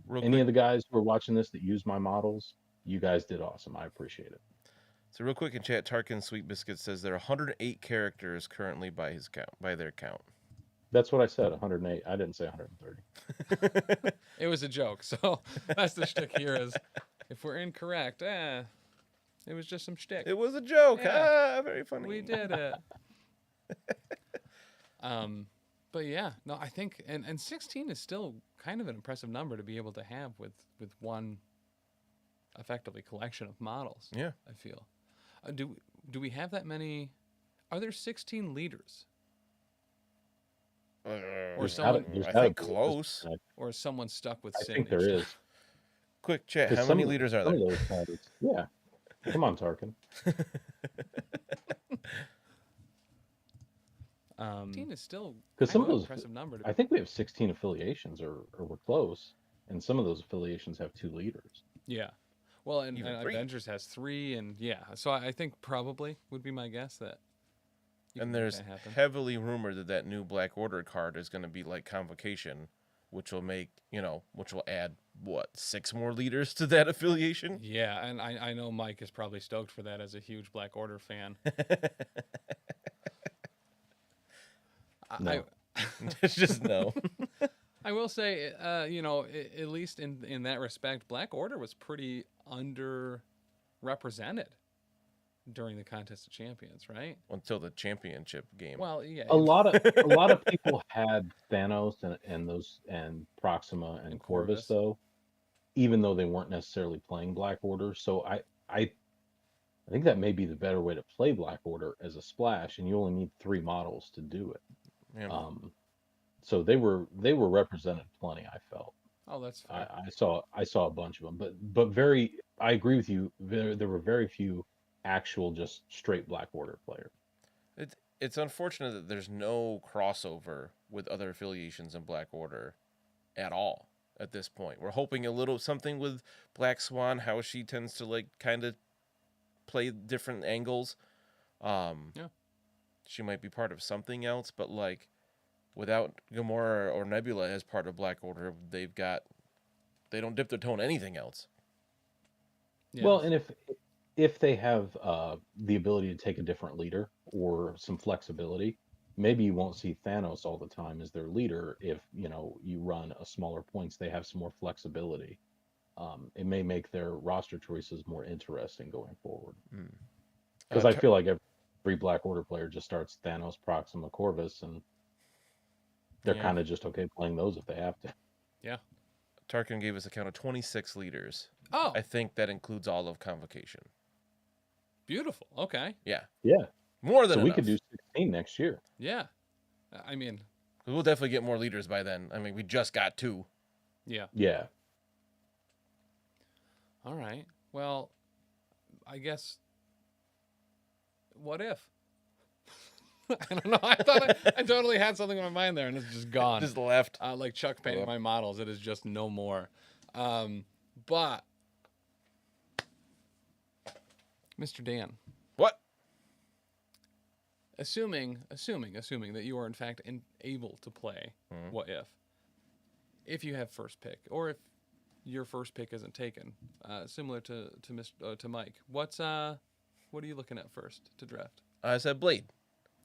Speaker 3: Real
Speaker 2: any
Speaker 3: quick,
Speaker 2: of the guys who are watching this that use my models, you guys did awesome. I appreciate it.
Speaker 3: so real quick in chat, Tarkin Sweet Biscuit says there are 108 characters currently by their count.
Speaker 2: That's what I said. 108. I didn't say 130.
Speaker 1: It was a joke. So that's the shtick here is if we're incorrect, it was just some shtick.
Speaker 3: It was a joke.
Speaker 1: Yeah.
Speaker 3: Ah, very funny.
Speaker 1: We did it. But yeah, no, I think and 16 is still kind of an impressive number to be able to have with one effectively collection of models.
Speaker 3: Yeah.
Speaker 1: I feel. Do we have that many? Are there 16 leaders? Or someone?
Speaker 3: I think close.
Speaker 1: Or is someone stuck with
Speaker 2: I
Speaker 1: Sin?
Speaker 2: think there is.
Speaker 3: Quick chat. How
Speaker 2: Because
Speaker 3: many leaders are
Speaker 2: some
Speaker 3: there?
Speaker 2: of those cards, yeah. Come on, Tarkin.
Speaker 1: 16 is still
Speaker 2: Because some of
Speaker 1: an
Speaker 2: those,
Speaker 1: impressive number.
Speaker 2: I think we have 16 affiliations, or we're close, and some of those affiliations have 2 leaders.
Speaker 1: Yeah. Well, and
Speaker 3: Even 3.
Speaker 1: Avengers has 3, and yeah. So I think probably would be my guess that. you can
Speaker 3: And
Speaker 1: make
Speaker 3: there's
Speaker 1: that happen.
Speaker 3: heavily rumored that that new Black Order card is going to be like Convocation, which will make, which will add, 6 more leaders to that affiliation?
Speaker 1: Yeah, and I know Mike is probably stoked for that as a huge Black Order fan.
Speaker 2: No.
Speaker 3: It's just no.
Speaker 1: I will say, at least in that respect, Black Order was pretty underrepresented during the Contest of Champions, right?
Speaker 3: Until the championship game.
Speaker 1: Well, yeah.
Speaker 2: A lot of people had Thanos and Proxima and Corvus, though, even though they weren't necessarily playing Black Order. So I think that may be the better way to play Black Order as a splash, and you only need 3 models to do it.
Speaker 3: Yeah.
Speaker 2: So they were represented plenty. I felt.
Speaker 1: Oh, that's fair.
Speaker 2: I saw a bunch of them, but I agree with you. There were very few actual just straight Black Order players.
Speaker 3: It's unfortunate that there's no crossover with other affiliations in Black Order at all at this point. We're hoping a little something with Black Swan, how she tends to like kind of play different angles.
Speaker 1: Yeah.
Speaker 3: She might be part of something else, but like without Gamora or Nebula as part of Black Order, they don't dip their toe in anything else.
Speaker 1: Yes.
Speaker 2: Well, and if they have the ability to take a different leader or some flexibility, maybe you won't see Thanos all the time as their leader. If you run a smaller points, they have some more flexibility. It may make their roster choices more interesting going forward. Because I feel like every Black Order player just starts Thanos, Proxima, Corvus, and they're kind of just okay playing those if they have to.
Speaker 1: Yeah.
Speaker 3: Tarkin gave us a count of 26 leaders.
Speaker 1: Oh,
Speaker 3: I think that includes all of Convocation.
Speaker 1: beautiful. Okay.
Speaker 3: Yeah.
Speaker 2: Yeah.
Speaker 3: More than
Speaker 2: So we
Speaker 3: enough.
Speaker 2: could do 16 next year.
Speaker 1: Yeah. I mean,
Speaker 3: We'll definitely get more leaders by then. I mean, we just got 2.
Speaker 1: yeah.
Speaker 2: Yeah.
Speaker 1: All right. Well, I guess. What if? I don't know. I thought I totally had something in my mind there, and it's just gone.
Speaker 3: Just left.
Speaker 1: Like Chuck painting my models, it is just no more. But, Mr. Dan,
Speaker 3: What?
Speaker 1: assuming that you are in fact able to play What if you have first pick, or if your first pick isn't taken, similar to Mike, what are you looking at first to draft?
Speaker 3: I said Blade.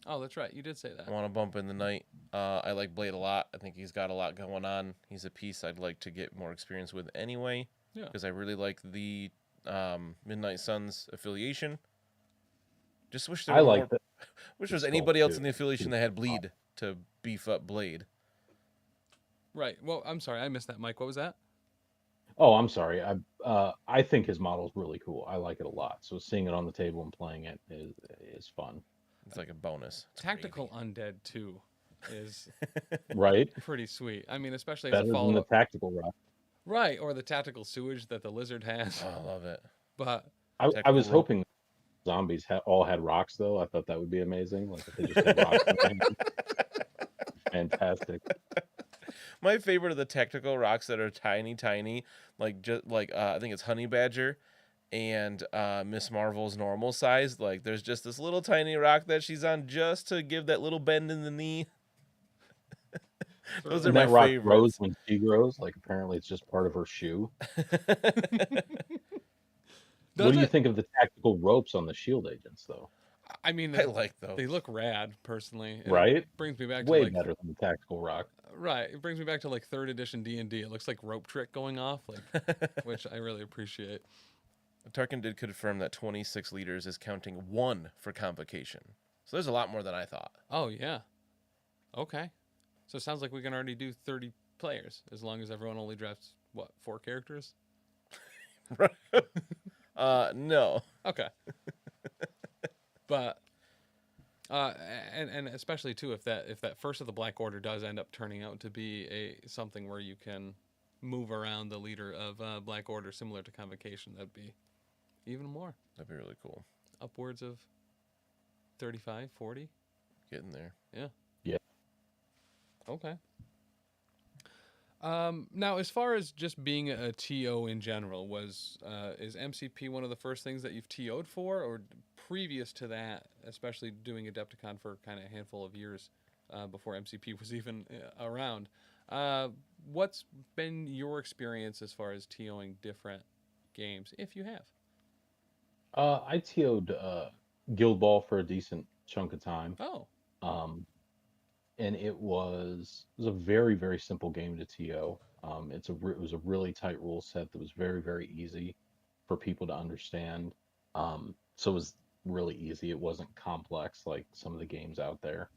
Speaker 1: Oh, that's right. You did say that.
Speaker 3: I want to bump in the night. I like Blade a lot. I think he's got a lot going on. He's a piece I'd like to get more experience with anyway.
Speaker 1: Yeah.
Speaker 3: Because I really like the Midnight Suns affiliation. Just wish there
Speaker 2: I
Speaker 3: were
Speaker 2: like
Speaker 3: more,
Speaker 2: that.
Speaker 3: wish there was
Speaker 2: It's
Speaker 3: anybody
Speaker 2: cool,
Speaker 3: else in the affiliation that had Bleed to beef up Blade.
Speaker 1: Right. Well, I'm sorry. I missed that, Mike. What was that?
Speaker 2: Oh, I'm sorry. I think his model is really cool. I like it a lot. So seeing it on the table and playing it is fun.
Speaker 3: It's like a bonus. It's
Speaker 1: Tactical
Speaker 3: gravy.
Speaker 1: Undead 2 is
Speaker 2: Right?
Speaker 1: pretty sweet. I mean, especially as
Speaker 2: Better
Speaker 1: a
Speaker 2: than the
Speaker 1: follow-up.
Speaker 2: tactical rock.
Speaker 1: Right, or the tactical sewage that the lizard has.
Speaker 3: Oh, I love it.
Speaker 1: But
Speaker 2: I was
Speaker 3: Tactical rope.
Speaker 2: hoping zombies all had rocks, though. I thought that would be amazing. Like if they just had rocks in their hands. Fantastic.
Speaker 3: My favorite are the tactical rocks that are tiny, like I think it's Honey Badger and Miss Marvel's normal size. Like there's just this little tiny rock that she's on just to give that little bend in the knee. Those are
Speaker 2: And
Speaker 3: my
Speaker 2: that rock
Speaker 3: favorites.
Speaker 2: grows when she grows. Like apparently it's just part of her shoe. What do you think of the tactical ropes on the shield agents, though?
Speaker 1: I mean,
Speaker 3: I like those.
Speaker 1: they look rad, personally. And
Speaker 2: Right?
Speaker 1: It brings me back to
Speaker 2: Way
Speaker 1: like
Speaker 2: better than the tactical rock.
Speaker 1: right. It brings me back to like 3rd edition D&D. It looks like rope trick going off, like which I really appreciate.
Speaker 3: Tarkin did confirm that 26 leaders is counting 1 for Convocation. So there's a lot more than I thought.
Speaker 1: Oh yeah. Okay. So it sounds like we can already do 30 players as long as everyone only drafts, what, 4 characters?
Speaker 3: No.
Speaker 1: Okay. But and especially too if that first of the Black Order does end up turning out to be something where you can move around the leader of Black Order similar to Convocation, that'd be even more.
Speaker 3: That'd be really cool.
Speaker 1: Upwards of 35, 40.
Speaker 3: Getting there.
Speaker 1: Yeah.
Speaker 2: Yeah.
Speaker 1: Okay. Now, as far as just being a TO in general, is MCP one of the first things that you've TO'd for, or previous to that, especially doing Adepticon for kind of a handful of years before MCP was even around? What's been your experience as far as TOing different games, if you have?
Speaker 2: I TO'd Guild Ball for a decent chunk of time.
Speaker 1: Oh,
Speaker 2: Um, and it was a very, very simple game to TO. It was a really tight rule set that was very, very easy for people to understand. So it was really easy. It wasn't complex like some of the games out there.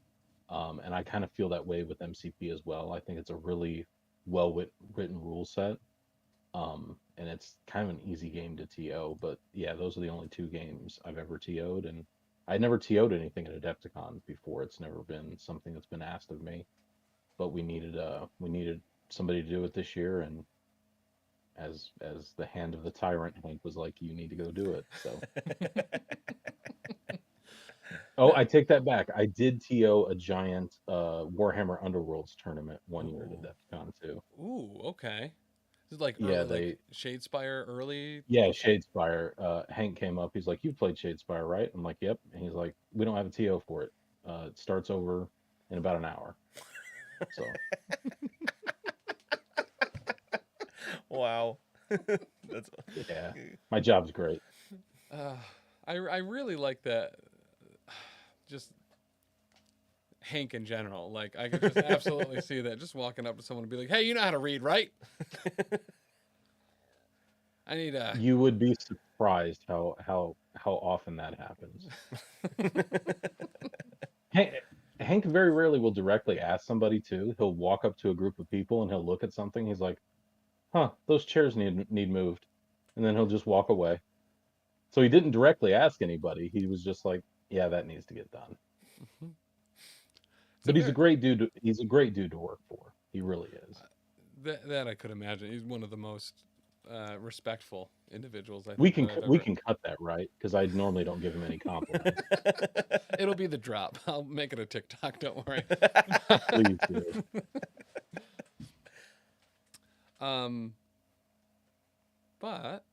Speaker 2: And I kind of feel that way with MCP as well. I think it's a really well written rule set. And it's kind of an easy game to TO. But yeah, those are the only 2 games I've ever TO'd, and I never TO'd anything at Adepticon before. It's never been something that's been asked of me. But we needed somebody to do it this year, and as the hand of the tyrant, Hank was like, "You need to go do it." So. Oh, I take that back. I did TO a giant Warhammer Underworlds tournament one year at Adepticon too.
Speaker 1: ooh, okay. This is like
Speaker 2: Yeah,
Speaker 1: early, like Shadespire early.
Speaker 2: Yeah, Shadespire. Hank came up. He's like, "You've played Shadespire, right?" I'm like, "Yep." And he's like, "We don't have a TO for it. It starts over in about an hour." So
Speaker 3: Wow. That's
Speaker 2: yeah, my job's great.
Speaker 1: I really like that. Just Hank in general. Like I could just absolutely see that. Just walking up to someone and be like, "Hey, you know how to read, right?" I need a.
Speaker 2: You would be surprised how often that happens. Hank very rarely will directly ask somebody to. He'll walk up to a group of people and he'll look at something. He's like, "Huh, those chairs need moved," and then he'll just walk away. So he didn't directly ask anybody. He was just like, "Yeah, that needs to get done." But he's a great dude. He's a great dude to work for. He really is.
Speaker 1: That I could imagine. He's one of the most respectful individuals. I think
Speaker 2: We can
Speaker 1: that I've
Speaker 2: we
Speaker 1: ever-
Speaker 2: can cut that, right? Because I normally don't give him any compliments.
Speaker 1: It'll be the drop. I'll make it a TikTok. Don't worry.
Speaker 2: Please do.
Speaker 1: But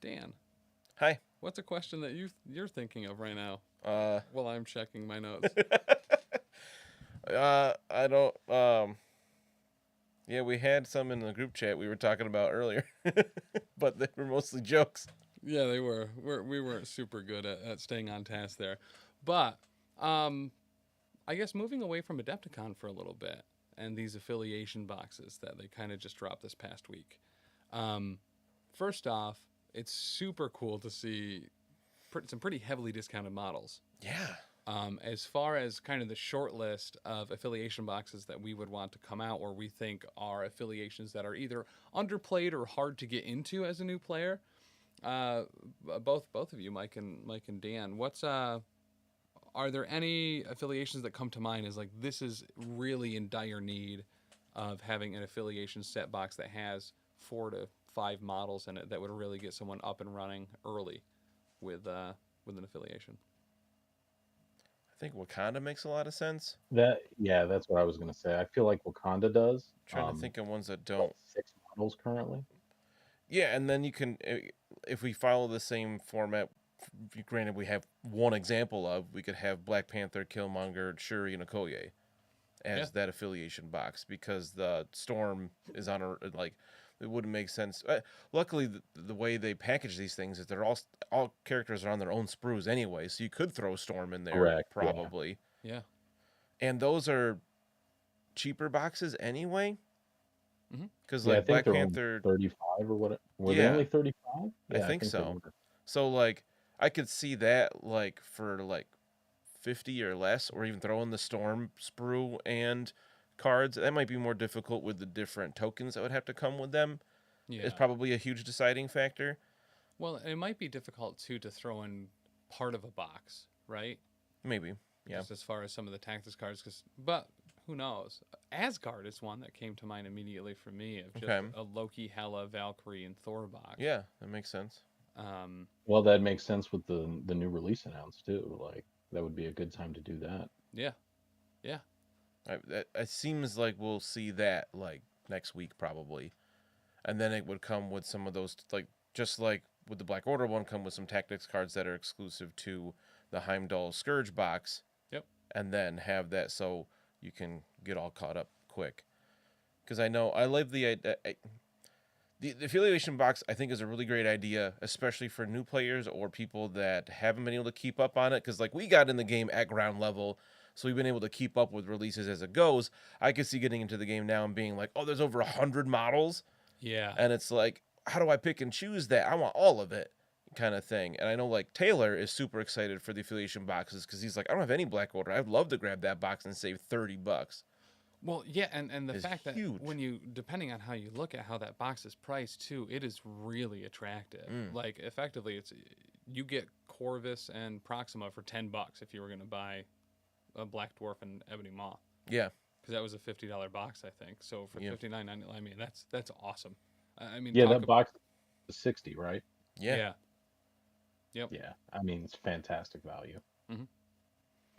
Speaker 1: Dan,
Speaker 3: Hi.
Speaker 1: what's a question that you're thinking of right now
Speaker 3: Uh,
Speaker 1: while I'm checking my notes?
Speaker 3: I don't. Yeah, we had some in the group chat we were talking about earlier, but they were mostly jokes.
Speaker 1: Yeah, they were. We weren't super good at staying on task there, but I guess moving away from Adepticon for a little bit and these affiliation boxes that they kind of just dropped this past week. First off, it's super cool to see some pretty heavily discounted models.
Speaker 3: Yeah.
Speaker 1: As far as kind of the short list of affiliation boxes that we would want to come out, or we think are affiliations that are either underplayed or hard to get into as a new player, both of you, Mike and Dan, are there any affiliations that come to mind as like this is really in dire need of having an affiliation set box that has 4 to 5 models in it that would really get someone up and running early with an affiliation?
Speaker 3: I think Wakanda makes a lot of sense.
Speaker 2: That's what I was gonna say. I feel like Wakanda does.
Speaker 3: Trying to think of ones that don't.
Speaker 2: 6 models currently.
Speaker 3: Yeah, and then you can, if we follow the same format, granted we have one example of, we could have Black Panther, Killmonger, Shuri, and Okoye as that affiliation box, because the Storm is on a, like, it wouldn't make sense. Luckily, the way they package these things is they're all characters are on their own sprues anyway, so you could throw Storm in there.
Speaker 2: Correct, yeah.
Speaker 3: Probably.
Speaker 1: Yeah.
Speaker 3: And those are cheaper boxes anyway. Because
Speaker 2: I
Speaker 3: like
Speaker 2: think
Speaker 3: Black
Speaker 2: they're
Speaker 3: Panther,
Speaker 2: 35 or what? Were they
Speaker 3: Yeah.
Speaker 2: only 35?
Speaker 3: I think
Speaker 2: they
Speaker 3: so.
Speaker 2: were.
Speaker 3: So like I could see that like for like 50 or less, or even throw in the storm sprue and cards. That might be more difficult with the different tokens that would have to come with them.
Speaker 1: Yeah.
Speaker 3: Is probably a huge deciding factor.
Speaker 1: Well, it might be difficult too to throw in part of a box, right?
Speaker 3: Maybe. Yeah.
Speaker 1: Just as far as some of the tactics cards, but who knows? Asgard is one that came to mind immediately for me of just
Speaker 3: Okay.
Speaker 1: a Loki, Hela, Valkyrie, and Thor box.
Speaker 3: Yeah, that makes sense.
Speaker 2: Well, that makes sense with the new release announced too. Like that would be a good time to do that.
Speaker 1: Yeah. Yeah.
Speaker 3: It seems like we'll see that like next week probably, and then it would come with some of those like just like with the Black Order one, come with some tactics cards that are exclusive to the Heimdall Scourge box.
Speaker 1: Yep.
Speaker 3: And then have that so you can get all caught up quick. Because I know I love the affiliation box. I think is a really great idea, especially for new players or people that haven't been able to keep up on it. Because like we got in the game at ground level. So we've been able to keep up with releases as it goes. I could see getting into the game now and being like, oh, there's over 100 models.
Speaker 1: Yeah.
Speaker 3: And it's like, how do I pick and choose that? I want all of it kind of thing. And I know like Taylor is super excited for the affiliation boxes because he's like, I don't have any Black Order. I'd love to grab that box and save $30.
Speaker 1: Well, yeah, and the
Speaker 3: Is
Speaker 1: fact that
Speaker 3: huge.
Speaker 1: when you, depending on how you look at how that box is priced too, it is really attractive. Like effectively, it's you get Corvus and Proxima for $10 if you were going to buy a Black Dwarf and Ebony Maw.
Speaker 3: Yeah.
Speaker 1: Because that was a $50 box, I think. So for
Speaker 3: Yeah.
Speaker 1: $59.99, I mean that's awesome. I mean,
Speaker 2: Yeah, that box is 60, right?
Speaker 3: Yeah.
Speaker 1: Yep.
Speaker 2: Yeah, I mean it's fantastic value.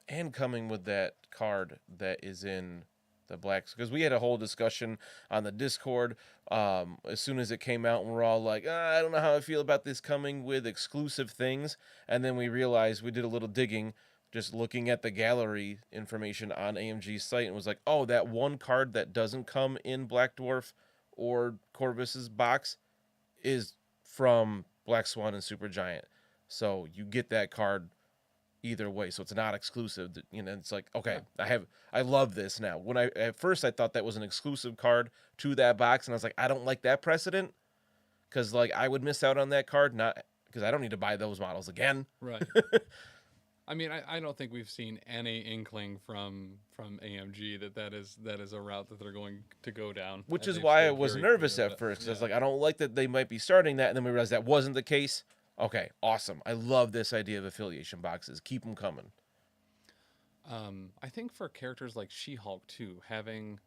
Speaker 3: And coming with that card that is in the blacks, because we had a whole discussion on the Discord as soon as it came out, and we're all like, I don't know how I feel about this coming with exclusive things. And then we realized, we did a little digging, just looking at the gallery information on AMG's site, and was like, oh, that one card that doesn't come in Black Dwarf or Corvus's box is from Black Swan and Supergiant. So you get that card either way, so it's not exclusive. You know, it's like, okay, I love this now. When at first I thought that was an exclusive card to that box, and I was like, I don't like that precedent, because like I would miss out on that card, not because I don't need to buy those models again.
Speaker 1: Right. I mean, I don't think we've seen any inkling from AMG that is a route that they're going to go down.
Speaker 3: Which
Speaker 1: And
Speaker 3: is
Speaker 1: they've
Speaker 3: why I
Speaker 1: stayed
Speaker 3: was
Speaker 1: very
Speaker 3: nervous
Speaker 1: clear
Speaker 3: at
Speaker 1: of it.
Speaker 3: first, because I was
Speaker 1: Yeah.
Speaker 3: like, I don't like that they might be starting that, and then we realized that wasn't the case. Okay, awesome. I love this idea of affiliation boxes. Keep them coming.
Speaker 1: I think for characters like She-Hulk too, having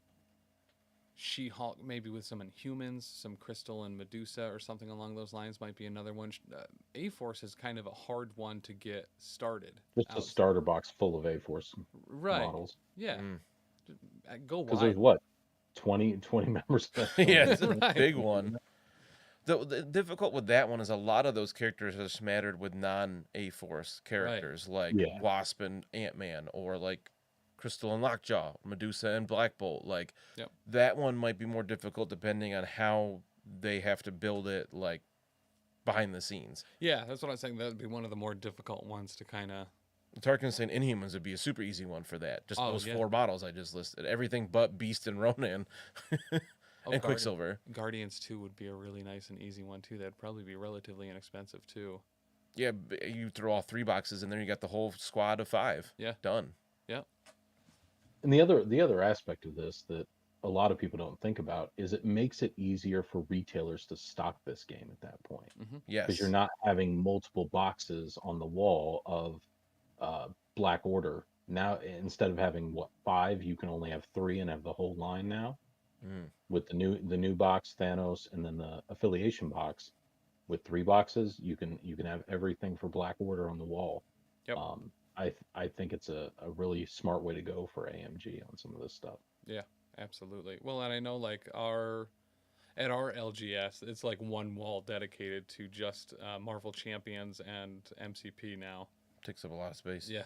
Speaker 1: She-Hulk maybe with some Inhumans, some Crystal and Medusa or something along those lines might be another one. A-Force is kind of a hard one to get started.
Speaker 2: Just a starter box full of A-Force
Speaker 1: Right.
Speaker 2: models.
Speaker 1: Yeah. Go
Speaker 2: Because
Speaker 1: wide.
Speaker 2: there's what, 20 members.
Speaker 3: Yeah, it's a
Speaker 1: Right.
Speaker 3: big one. The difficult with that one is a lot of those characters are smattered with non-A-Force characters, like
Speaker 2: Yeah.
Speaker 3: Wasp and Ant-Man, or like Crystal and Lockjaw, Medusa and Black Bolt. Like,
Speaker 1: Yep.
Speaker 3: that one might be more difficult depending on how they have to build it, like, behind the scenes.
Speaker 1: Yeah, that's what I'm saying. That would be one of the more difficult ones to kind of.
Speaker 3: Tarkin saying Inhumans would be a super easy one for that. Just
Speaker 1: Oh,
Speaker 3: those
Speaker 1: yeah.
Speaker 3: 4 models I just listed. Everything but Beast and Ronan and Quicksilver.
Speaker 1: Guardians 2 would be a really nice and easy one too. That'd probably be relatively inexpensive too.
Speaker 3: Yeah, you throw all 3 boxes in there, you got the whole squad of 5.
Speaker 1: Yeah.
Speaker 3: Done.
Speaker 2: And the other aspect of this that a lot of people don't think about is it makes it easier for retailers to stock this game at that point.
Speaker 3: Yes.
Speaker 2: Because you're not having multiple boxes on the wall of Black Order. Now, instead of having 5, you can only have 3 and have the whole line now. With the new box, Thanos, and then the affiliation box, with 3 boxes, you can have everything for Black Order on the wall.
Speaker 1: Yep.
Speaker 2: I think it's a really smart way to go for AMG on some of this stuff.
Speaker 1: Yeah, absolutely. Well, and I know like at our LGS, it's like one wall dedicated to just Marvel Champions and MCP now.
Speaker 3: Takes up a lot of space.
Speaker 1: Yeah.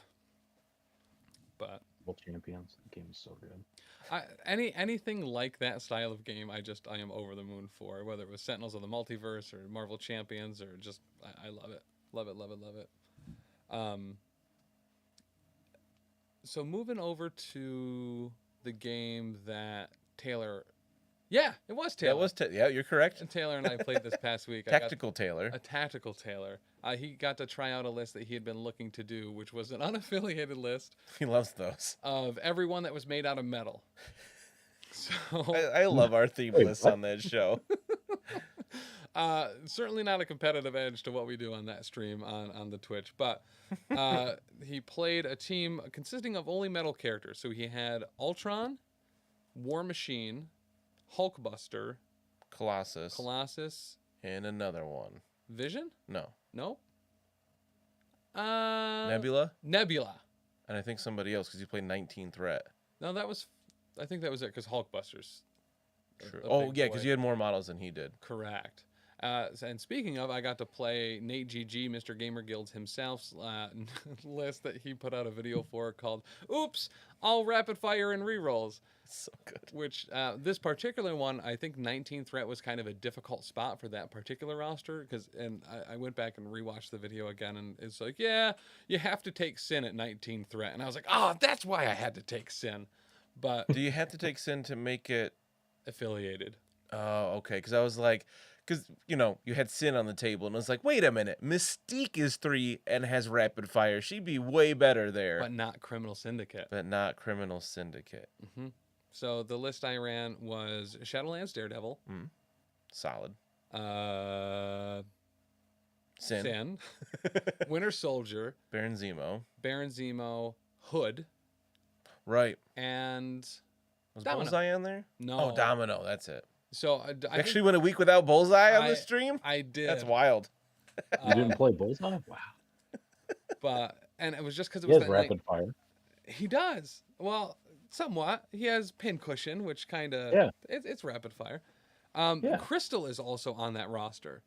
Speaker 1: But
Speaker 2: World Champions, the game is so good.
Speaker 1: anything like that style of game, I am over the moon for. Whether it was Sentinels of the Multiverse or Marvel Champions or just I love it, love it. So moving over to the game that Taylor Yeah, it was Taylor.
Speaker 3: That was yeah, you're correct.
Speaker 1: And Taylor and I played this past week.
Speaker 3: Tactical Taylor.
Speaker 1: A tactical Taylor. He got to try out a list that he had been looking to do, which was an unaffiliated list.
Speaker 3: He loves those.
Speaker 1: Of everyone that was made out of metal. So
Speaker 3: I love our theme lists on that show.
Speaker 1: Certainly not a competitive edge to what we do on that stream on the Twitch, but he played a team consisting of only metal characters. So he had Ultron, War Machine, Hulkbuster,
Speaker 3: Colossus, and another one.
Speaker 1: Vision?
Speaker 3: No.
Speaker 1: Nebula.
Speaker 3: And I think somebody else because you played 19 Threat.
Speaker 1: No, I think that was it because Hulkbuster's.
Speaker 3: True. Oh yeah, because you had more models than he did.
Speaker 1: Correct. And speaking of, I got to play Nate GG, Mr. Gamer Guilds himself's list that he put out a video for called "Oops, All Rapid Fire and Rerolls."
Speaker 3: So good.
Speaker 1: Which this particular one, I think 19 Threat was kind of a difficult spot for that particular roster and I went back and rewatched the video again, and it's like, yeah, you have to take Sin at 19 Threat, and I was like, oh, that's why I had to take Sin. But
Speaker 3: do you have to take Sin to make it
Speaker 1: affiliated?
Speaker 3: Oh, okay. Because I was like, you had Sin on the table, and I was like, wait a minute, Mystique is 3 and has rapid fire. She'd be way better there.
Speaker 1: But not Criminal Syndicate.
Speaker 3: Mm-hmm.
Speaker 1: So the list I ran was Shadowlands Daredevil.
Speaker 3: Solid.
Speaker 1: Sin. Winter Soldier.
Speaker 3: Baron
Speaker 1: Zemo. Hood.
Speaker 3: Right.
Speaker 1: And
Speaker 3: was
Speaker 1: Domino.
Speaker 3: Bullseye on there?
Speaker 1: No.
Speaker 3: Oh, Domino. That's it.
Speaker 1: So I
Speaker 3: actually went a week without Bullseye on the stream?
Speaker 1: I did.
Speaker 3: That's wild.
Speaker 2: You didn't play Bullseye? Wow.
Speaker 1: And it was just because it
Speaker 2: he
Speaker 1: was
Speaker 2: has rapid fire.
Speaker 1: He does. Well, somewhat. He has pincushion, which kind of it's rapid fire. Crystal is also on that roster,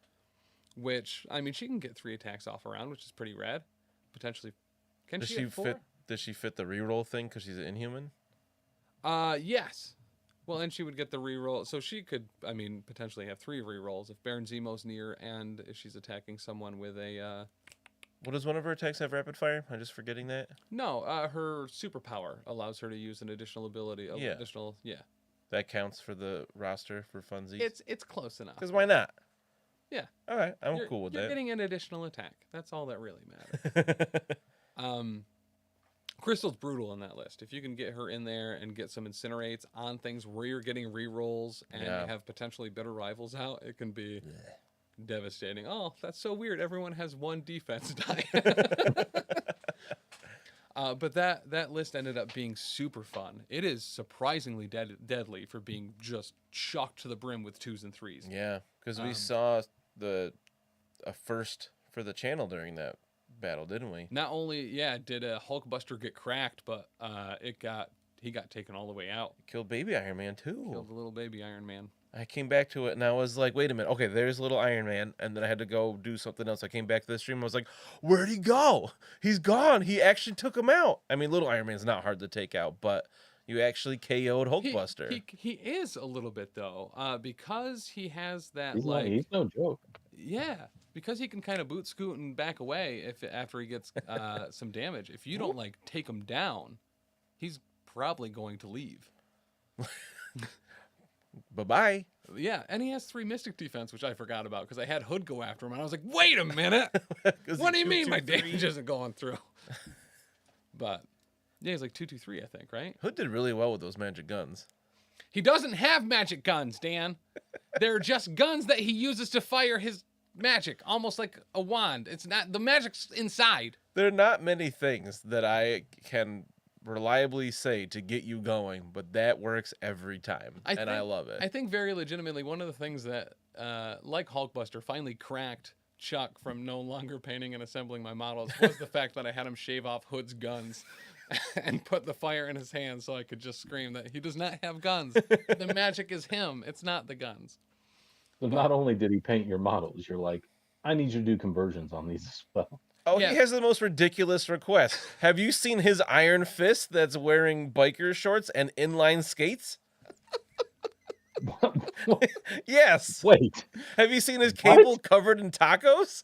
Speaker 1: which I mean she can get 3 attacks off around, which is pretty rad. Potentially,
Speaker 3: does she fit? Does she fit the reroll thing because she's an Inhuman?
Speaker 1: Yes. Well, and she would get the reroll, so she could, I mean, potentially have 3 rerolls if Baron Zemo's near, and if she's attacking someone with a.
Speaker 3: Well, does one of her attacks have rapid fire? I'm just forgetting that.
Speaker 1: No, her superpower allows her to use an additional ability.
Speaker 3: That counts for the roster for funsies.
Speaker 1: It's close enough.
Speaker 3: Because why not?
Speaker 1: Yeah.
Speaker 3: All right, I'm cool with that.
Speaker 1: You're getting an additional attack. That's all that really matters. Crystal's brutal on that list. If you can get her in there and get some incinerates on things where you're getting rerolls and have potentially better rivals out, it can be devastating. Oh, that's so weird. Everyone has 1 defense die. But that list ended up being super fun. It is surprisingly deadly for being just chucked to the brim with 2s and 3s.
Speaker 3: Yeah, because we saw a first for the channel during that battle, didn't we?
Speaker 1: Not only did a Hulkbuster get cracked, but he got taken all the way out.
Speaker 3: Killed baby Iron Man too.
Speaker 1: Killed the little baby Iron Man.
Speaker 3: I came back to it and I was like, wait a minute, okay, there's little Iron Man, and then I had to go do something else. I came back to the stream, I was like, where'd he go? He's gone. He actually took him out. I mean, little Iron Man's not hard to take out, but you actually KO'd Hulkbuster.
Speaker 1: He is a little bit though, because he has that
Speaker 2: he's no joke.
Speaker 1: Yeah, because he can kind of boot scoot and back away after he gets some damage. If you don't take him down, he's probably going to leave.
Speaker 3: Bye-bye.
Speaker 1: Yeah, and he has 3 Mystic defense, which I forgot about because I had Hood go after him, and I was like, wait a minute. What do you mean my damage isn't going through? But, yeah, he's like 2-2-3, I think, right?
Speaker 3: Hood did really well with those magic guns.
Speaker 1: He doesn't have magic guns, Dan. They're just guns that he uses to fire his magic, almost like a wand. It's not, the magic's inside.
Speaker 3: There are not many things that I can reliably say to get you going, but that works every time, I love it.
Speaker 1: I think very legitimately one of the things that, like Hulkbuster, finally cracked Chuck from no longer painting and assembling my models was the fact that I had him shave off Hood's guns and put the fire in his hand so I could just scream that he does not have guns. The magic is him. It's not the guns.
Speaker 2: So not only did he paint your models, you're like, I need you to do conversions on these as well.
Speaker 3: Oh, yeah. He has the most ridiculous request. Have you seen his Iron Fist that's wearing biker shorts and inline skates? Yes.
Speaker 2: Wait.
Speaker 3: Have you seen his cable covered in tacos?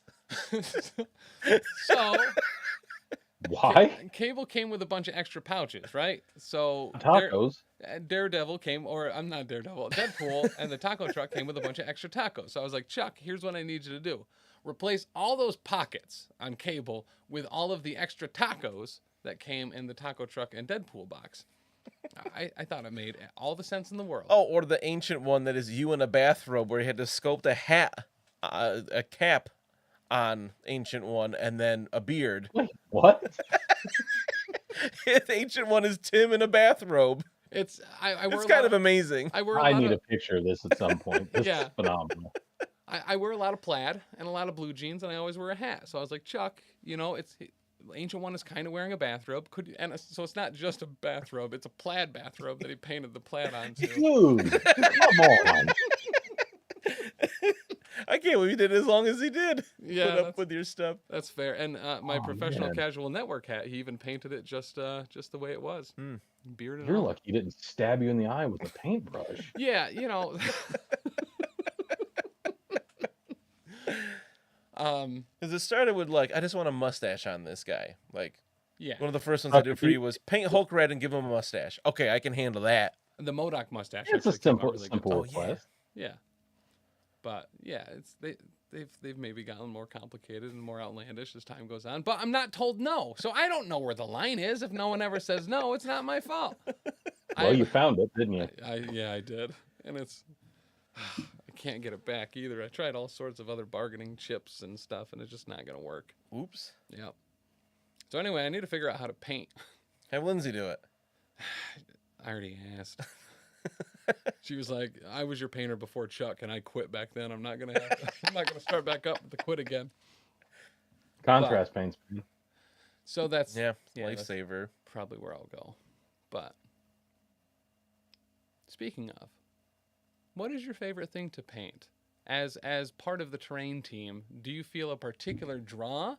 Speaker 2: Why?
Speaker 1: Cable came with a bunch of extra pouches, right? So
Speaker 2: Tacos.
Speaker 1: Daredevil came, or I'm not Daredevil, Deadpool, and the taco truck came with a bunch of extra tacos. So I was like, Chuck, here's what I need you to do: replace all those pockets on Cable with all of the extra tacos that came in the taco truck and Deadpool box. I thought it made all the sense in the world.
Speaker 3: Oh, or the ancient one that is you in a bathrobe where you had to sculpt a cap on ancient one, and then a beard.
Speaker 2: Wait, what?
Speaker 3: The ancient one is Tim in a bathrobe.
Speaker 1: It's I wear
Speaker 3: It's
Speaker 1: a
Speaker 3: kind
Speaker 1: lot
Speaker 3: of amazing.
Speaker 1: I wear a
Speaker 2: I
Speaker 1: lot
Speaker 2: need
Speaker 1: of
Speaker 2: a picture of this at some point. This
Speaker 1: Yeah.
Speaker 2: is phenomenal.
Speaker 1: I wear a lot of plaid and a lot of blue jeans, and I always wear a hat. So I was like, Chuck, it's ancient one is kind of wearing a bathrobe. So it's not just a bathrobe; it's a plaid bathrobe that he painted the plaid onto.
Speaker 2: Dude, come on.
Speaker 3: I can't believe you did it as long as he did.
Speaker 1: Yeah,
Speaker 3: Put up with your stuff.
Speaker 1: that's fair. And my
Speaker 2: Oh,
Speaker 1: professional
Speaker 2: man.
Speaker 1: casual network hat, he even painted it just the way it was, beard and
Speaker 2: You're
Speaker 1: all.
Speaker 2: lucky he didn't stab you in the eye with a paintbrush.
Speaker 1: Yeah,
Speaker 3: Because it started with I just want a mustache on this guy.
Speaker 1: yeah.
Speaker 3: One of the first ones I did for you was paint Hulk red and give him a mustache. Okay, I can handle that.
Speaker 1: The MODOK mustache.
Speaker 2: It's a
Speaker 1: actually came out
Speaker 2: simple,
Speaker 1: really good.
Speaker 2: simple
Speaker 3: Oh, yeah.
Speaker 2: request.
Speaker 1: Yeah, but yeah, they've maybe gotten more complicated and more outlandish as time goes on. But I'm not told no, so I don't know where the line is. If no one ever says no, it's not my fault.
Speaker 2: Well, you found it, didn't you?
Speaker 1: I did, and it's I can't get it back either. I tried all sorts of other bargaining chips and stuff, and it's just not gonna work.
Speaker 3: Oops.
Speaker 1: Yep. So anyway, I need to figure out how to paint.
Speaker 3: Have Lindsay do it.
Speaker 1: I already asked. She was like, "I was your painter before Chuck, and I quit back then. I'm not gonna start back up to quit again."
Speaker 2: Contrast paints.
Speaker 1: So that's
Speaker 3: Yeah,
Speaker 1: that's
Speaker 3: lifesaver.
Speaker 1: probably where I'll go. But speaking of, what is your favorite thing to paint? As part of the terrain team, do you feel a particular draw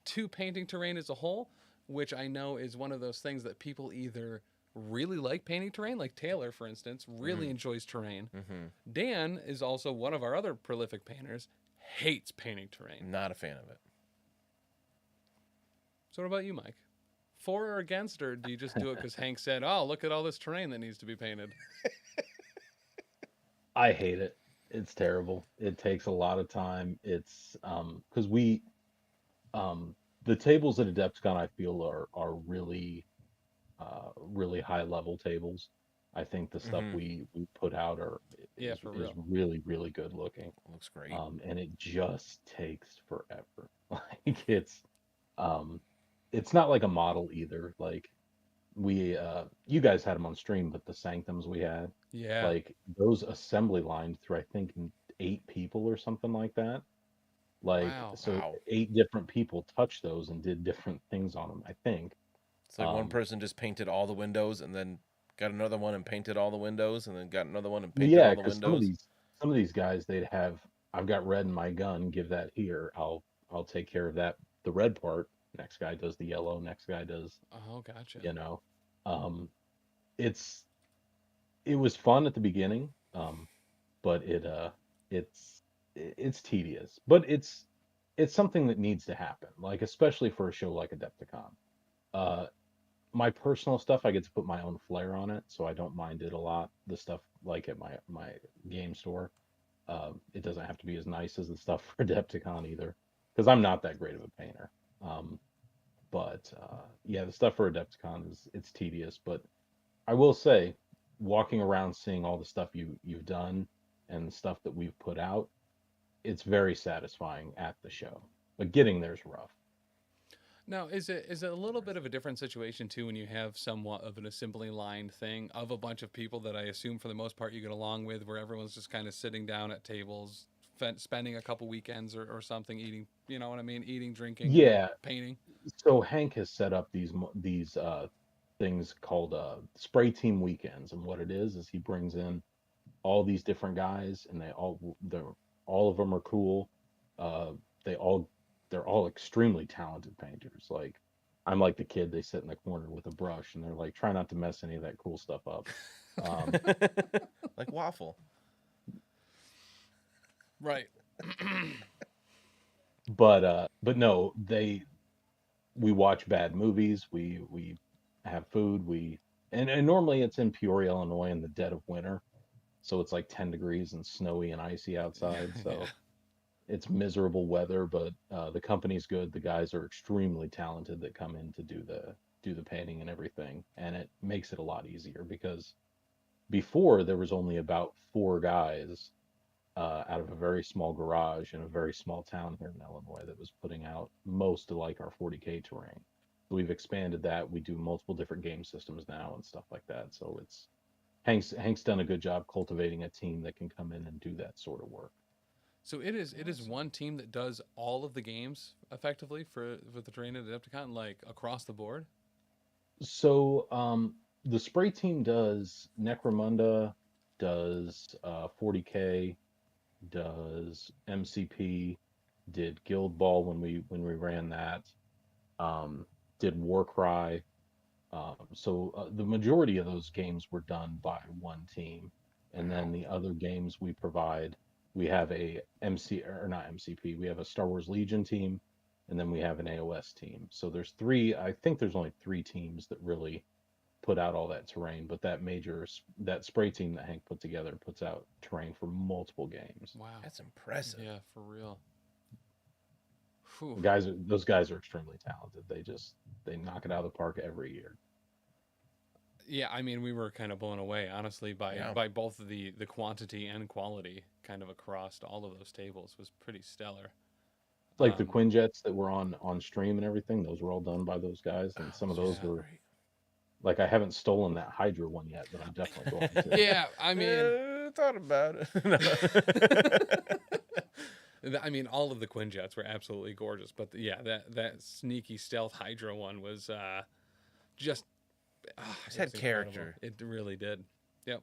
Speaker 1: to painting terrain as a whole, which I know is one of those things that people either really like painting terrain, like Taylor, for instance, really enjoys terrain.
Speaker 3: Mm-hmm.
Speaker 1: Dan is also one of our other prolific painters, hates painting terrain.
Speaker 3: Not a fan of it.
Speaker 1: So what about you, Mike? For or against, or do you just do it because Hank said, "Oh, look at all this terrain that needs to be painted"?
Speaker 2: I hate it. It's terrible. It takes a lot of time. It's because the tables at Adepticon I feel are really really high level tables. I think the stuff
Speaker 3: Mhm.
Speaker 2: we put out
Speaker 1: Yeah,
Speaker 2: is
Speaker 1: for real.
Speaker 2: really really good looking.
Speaker 3: Looks great.
Speaker 2: And it just takes forever. Like it's not like a model either. Like we you guys had them on stream, but the sanctums we had,
Speaker 1: Yeah.
Speaker 2: like those assembly lines through I think 8 people or something like that. Like
Speaker 1: Wow.
Speaker 2: so
Speaker 3: Wow.
Speaker 2: 8 different people touched those and did different things on them, I think.
Speaker 3: It's like one person just painted all the windows and then got another one and painted all the windows and then got another one and painted
Speaker 2: Yeah,
Speaker 3: all the
Speaker 2: because
Speaker 3: windows.
Speaker 2: some of these guys they'd have, I've got red in my gun, give that here. I'll take care of that, the red part. Next guy does the yellow, next guy does,
Speaker 1: Oh, gotcha.
Speaker 2: you know. It was fun at the beginning, but it's tedious. But it's something that needs to happen, like especially for a show like Adepticon. My personal stuff, I get to put my own flair on it, so I don't mind it a lot. The stuff like at my game store, it doesn't have to be as nice as the stuff for Adepticon either, because I'm not that great of a painter. But yeah, the stuff for Adepticon it's tedious. But I will say, walking around seeing all the stuff you've done and the stuff that we've put out, it's very satisfying at the show. But getting there's rough.
Speaker 1: Now, is it a little bit of a different situation too when you have somewhat of an assembly line thing of a bunch of people that I assume for the most part you get along with, where everyone's just kind of sitting down at tables, spending a couple weekends or something, eating, you know what I mean, eating, drinking,
Speaker 2: Yeah.
Speaker 1: painting.
Speaker 2: So Hank has set up these things called spray team weekends, and what it is he brings in all these different guys, and all of them are cool. They're all extremely talented painters. Like I'm like the kid they sit in the corner with a brush, and they're like, try not to mess any of that cool stuff up.
Speaker 3: Like waffle.
Speaker 1: Right.
Speaker 2: But no, we watch bad movies. We have food. And normally it's in Peoria, Illinois, in the dead of winter, so it's like 10 degrees and snowy and icy outside.
Speaker 1: Yeah.
Speaker 2: So it's miserable weather, but the company's good. The guys are extremely talented that come in to do the painting and everything, and it makes it a lot easier because before there was only about 4 guys out of a very small garage in a very small town here in Illinois that was putting out most of like our 40K terrain. So we've expanded that. We do multiple different game systems now and stuff like that. So it's Hank's done a good job cultivating a team that can come in and do that sort of work.
Speaker 1: So it is one team that does all of the games effectively for the terrain at Adepticon, like across the board.
Speaker 2: So the spray team does Necromunda, does 40K, does MCP, did Guild Ball when we ran that, did Warcry. So the majority of those games were done by one team, and then the other games we provide, we have a MC or not MCP, we have a Star Wars Legion team, and then we have an AOS team. So there's three. I think there's only 3 teams that really put out all that terrain, but that spray team that Hank put together puts out terrain for multiple games.
Speaker 1: Wow.
Speaker 3: That's impressive.
Speaker 1: Yeah, for real. Whew.
Speaker 2: Those guys are extremely talented. They knock it out of the park every year.
Speaker 1: Yeah, I mean, we were kind of blown away, honestly, by both the quantity and quality kind of across all of those tables was pretty stellar.
Speaker 2: Like the Quinjets that were on stream and everything, those were all done by those guys, and some of those were
Speaker 3: Great.
Speaker 2: like, I haven't stolen that Hydra one yet, but I'm definitely going to.
Speaker 1: Yeah, I mean,
Speaker 3: Thought about it.
Speaker 1: I mean, all of the Quinjets were absolutely gorgeous, but yeah, that sneaky stealth Hydra one was just
Speaker 3: It had character.
Speaker 1: It really did. Yep.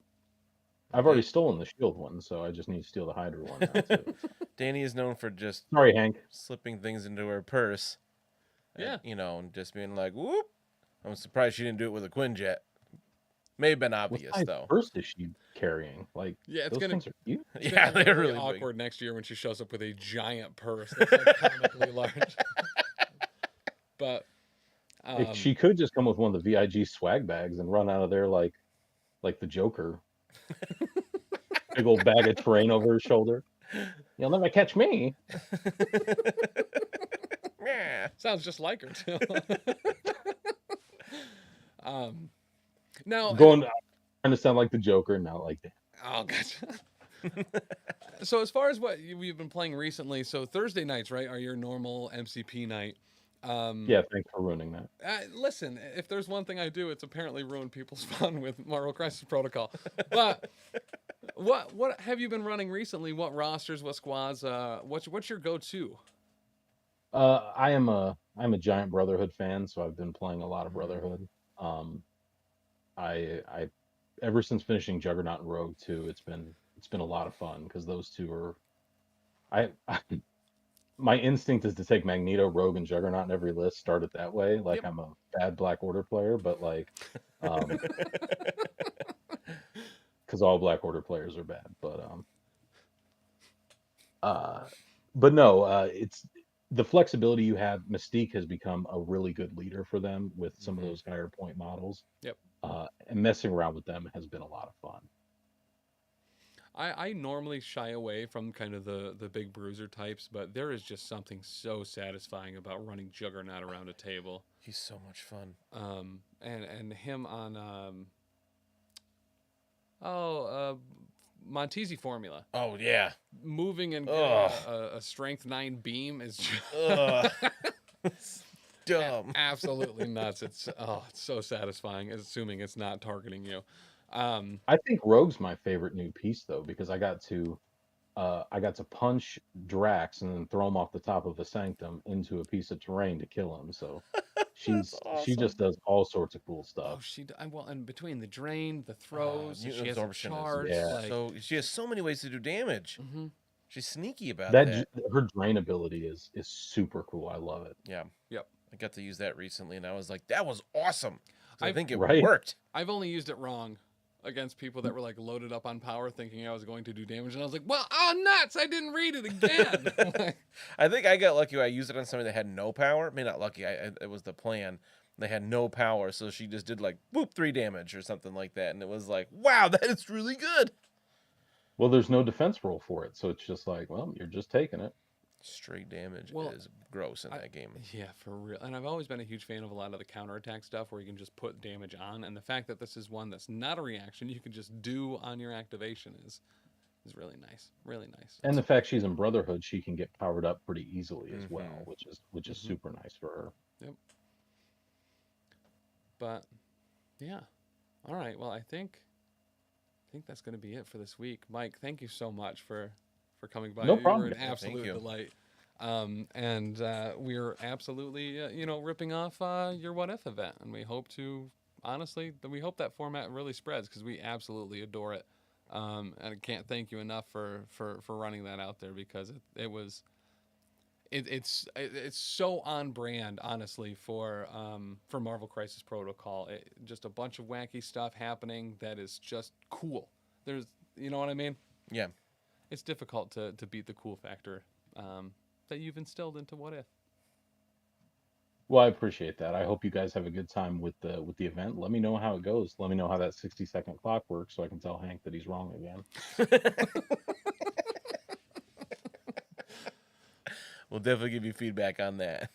Speaker 2: I've already stolen the Shield one, so I just need to steal the Hydra one now too.
Speaker 3: Danny is known for just
Speaker 2: Sorry, Hank.
Speaker 3: slipping things into her purse.
Speaker 1: Yeah.
Speaker 3: And, and just being like, whoop. I'm surprised she didn't do it with a Quinjet. May have been obvious,
Speaker 2: What
Speaker 3: though.
Speaker 2: purse is she carrying? Like,
Speaker 1: Yeah, it's
Speaker 2: those
Speaker 1: gonna
Speaker 2: things are cute.
Speaker 1: it's
Speaker 3: Yeah,
Speaker 1: gonna be
Speaker 3: they're
Speaker 1: really
Speaker 3: really big.
Speaker 1: awkward next year when she shows up with a giant purse that's like comically large. But
Speaker 2: She could just come with one of the VIG swag bags and run out of there like the Joker. Big old bag of terrain over her shoulder. You'll never catch me.
Speaker 3: Yeah.
Speaker 1: sounds just like her too. Now
Speaker 2: Trying to sound like the Joker, not like that.
Speaker 1: oh gotcha. So as far as what we've been playing recently, so Thursday nights, right, are your normal MCP night.
Speaker 2: Yeah, thanks for ruining that.
Speaker 1: Listen, if there's one thing I do, it's apparently ruin people's fun with Marvel Crisis Protocol. But what have you been running recently? What rosters? What squads? What's your go-to?
Speaker 2: I'm a giant Brotherhood fan, so I've been playing a lot of Brotherhood. I ever since finishing Juggernaut and Rogue 2, it's been a lot of fun because those two are I my instinct is to take Magneto, Rogue, and Juggernaut in every list, start it that way. Like,
Speaker 1: Yep.
Speaker 2: I'm a bad Black Order player, but like, because all Black Order players are bad. But no, it's the flexibility you have. Mystique has become a really good leader for them with some of those higher point models.
Speaker 1: Yep.
Speaker 2: And messing around with them has been a lot of fun.
Speaker 1: I normally shy away from kind of the big bruiser types, but there is just something so satisfying about running Juggernaut around a table.
Speaker 3: He's so much fun.
Speaker 1: And him on Montesi formula.
Speaker 3: Oh, yeah.
Speaker 1: Moving and
Speaker 3: Ugh.
Speaker 1: a strength 9 beam is just
Speaker 3: Ugh. It's dumb.
Speaker 1: absolutely nuts. It's so satisfying, assuming it's not targeting you.
Speaker 2: I think Rogue's my favorite new piece though, because I got to punch Drax and then throw him off the top of a sanctum into a piece of terrain to kill him. So she
Speaker 3: awesome.
Speaker 2: just does all sorts of cool
Speaker 1: Oh,
Speaker 2: stuff.
Speaker 1: well, and between the drain, the throws,
Speaker 3: mutant
Speaker 1: she has a
Speaker 3: absorption is-
Speaker 1: charge.
Speaker 2: Yeah.
Speaker 1: Like,
Speaker 3: So she has so many ways to do damage.
Speaker 1: mhm.
Speaker 3: She's sneaky about
Speaker 2: That
Speaker 3: that.
Speaker 2: her drain ability is super cool. I love it.
Speaker 3: Yeah.
Speaker 1: Yep.
Speaker 3: I got to use that recently, and I was like, that was awesome. 'Cause I
Speaker 1: I've-
Speaker 3: think it
Speaker 2: Right?
Speaker 3: worked.
Speaker 1: I've only used it wrong. against people that were like loaded up on power thinking I was going to do damage. And I was like, well, oh, nuts. I didn't read it again.
Speaker 3: I think I got lucky. I used it on somebody that had no power. I mean, not lucky. It was the plan. They had no power, so she just did like, boop, 3 damage or something like that. And it was like, wow, that is really good.
Speaker 2: Well, there's no defense roll for it, so it's just like, well, you're just taking it.
Speaker 3: Straight damage
Speaker 1: Well,
Speaker 3: is gross in that game.
Speaker 1: Yeah, for real. And I've always been a huge fan of a lot of the counterattack stuff where you can just put damage on. And the fact that this is one that's not a reaction you can just do on your activation is really nice. Really nice.
Speaker 2: And the fact she's in Brotherhood, she can get powered up pretty easily as well,
Speaker 3: Mhm.
Speaker 2: which is super nice for her.
Speaker 1: Yep. But yeah. All right. Well, I think that's going to be it for this week. Mike, thank you so much for coming by.
Speaker 2: No
Speaker 1: You
Speaker 2: problem.
Speaker 1: were an
Speaker 3: Yeah, thank
Speaker 1: absolute
Speaker 3: you.
Speaker 1: delight. And we're absolutely, ripping off your What If event. And we hope we hope that format really spreads because we absolutely adore it. And I can't thank you enough for running that out there because it's so on brand, honestly, for Marvel Crisis Protocol. Just a bunch of wacky stuff happening that is just cool. There's, you know what I mean?
Speaker 3: Yeah.
Speaker 1: It's difficult to beat the cool factor that you've instilled into What If.
Speaker 2: Well, I appreciate that. I hope you guys have a good time with the event. Let me know how it goes. Let me know how that 60-second clock works so I can tell Hank that he's wrong again.
Speaker 3: We'll definitely give you feedback on that.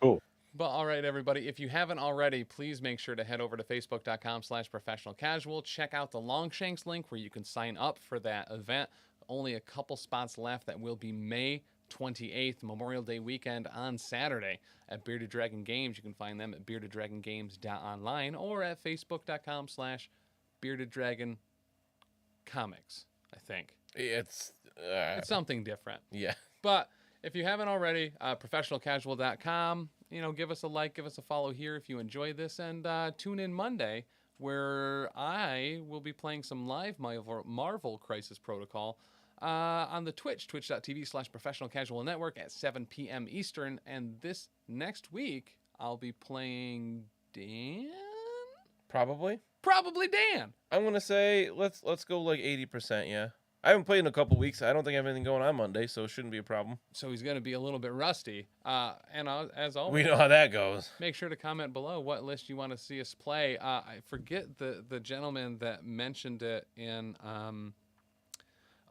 Speaker 2: Cool.
Speaker 1: But all right, everybody, if you haven't already, please make sure to head over to facebook.com/professionalcasual. Check out the Longshanks link where you can sign up for that event. Only a couple spots left. That will be May 28th, Memorial Day weekend on Saturday at Bearded Dragon Games. You can find them at beardeddragongames.online or at facebook.com/beardeddragoncomics, I think.
Speaker 3: It's
Speaker 1: It's something different.
Speaker 3: yeah.
Speaker 1: But if you haven't already, professionalcasual.com, give us a like, give us a follow here if you enjoy this, and tune in Monday where I will be playing some live Marvel Crisis Protocol on the twitch.tv/professionalcasualnetwork at 7 p.m. Eastern. And this next week, I'll be playing Dan?
Speaker 3: Probably
Speaker 1: Dan.
Speaker 3: I'm gonna say let's go like 80%. Yeah. I haven't played in a couple weeks. I don't think I have anything going on Monday, so it shouldn't be a problem.
Speaker 1: So he's going to be a little bit rusty. And as always,
Speaker 3: We know how that goes.
Speaker 1: make sure to comment below what list you want to see us play. I forget the gentleman that mentioned it in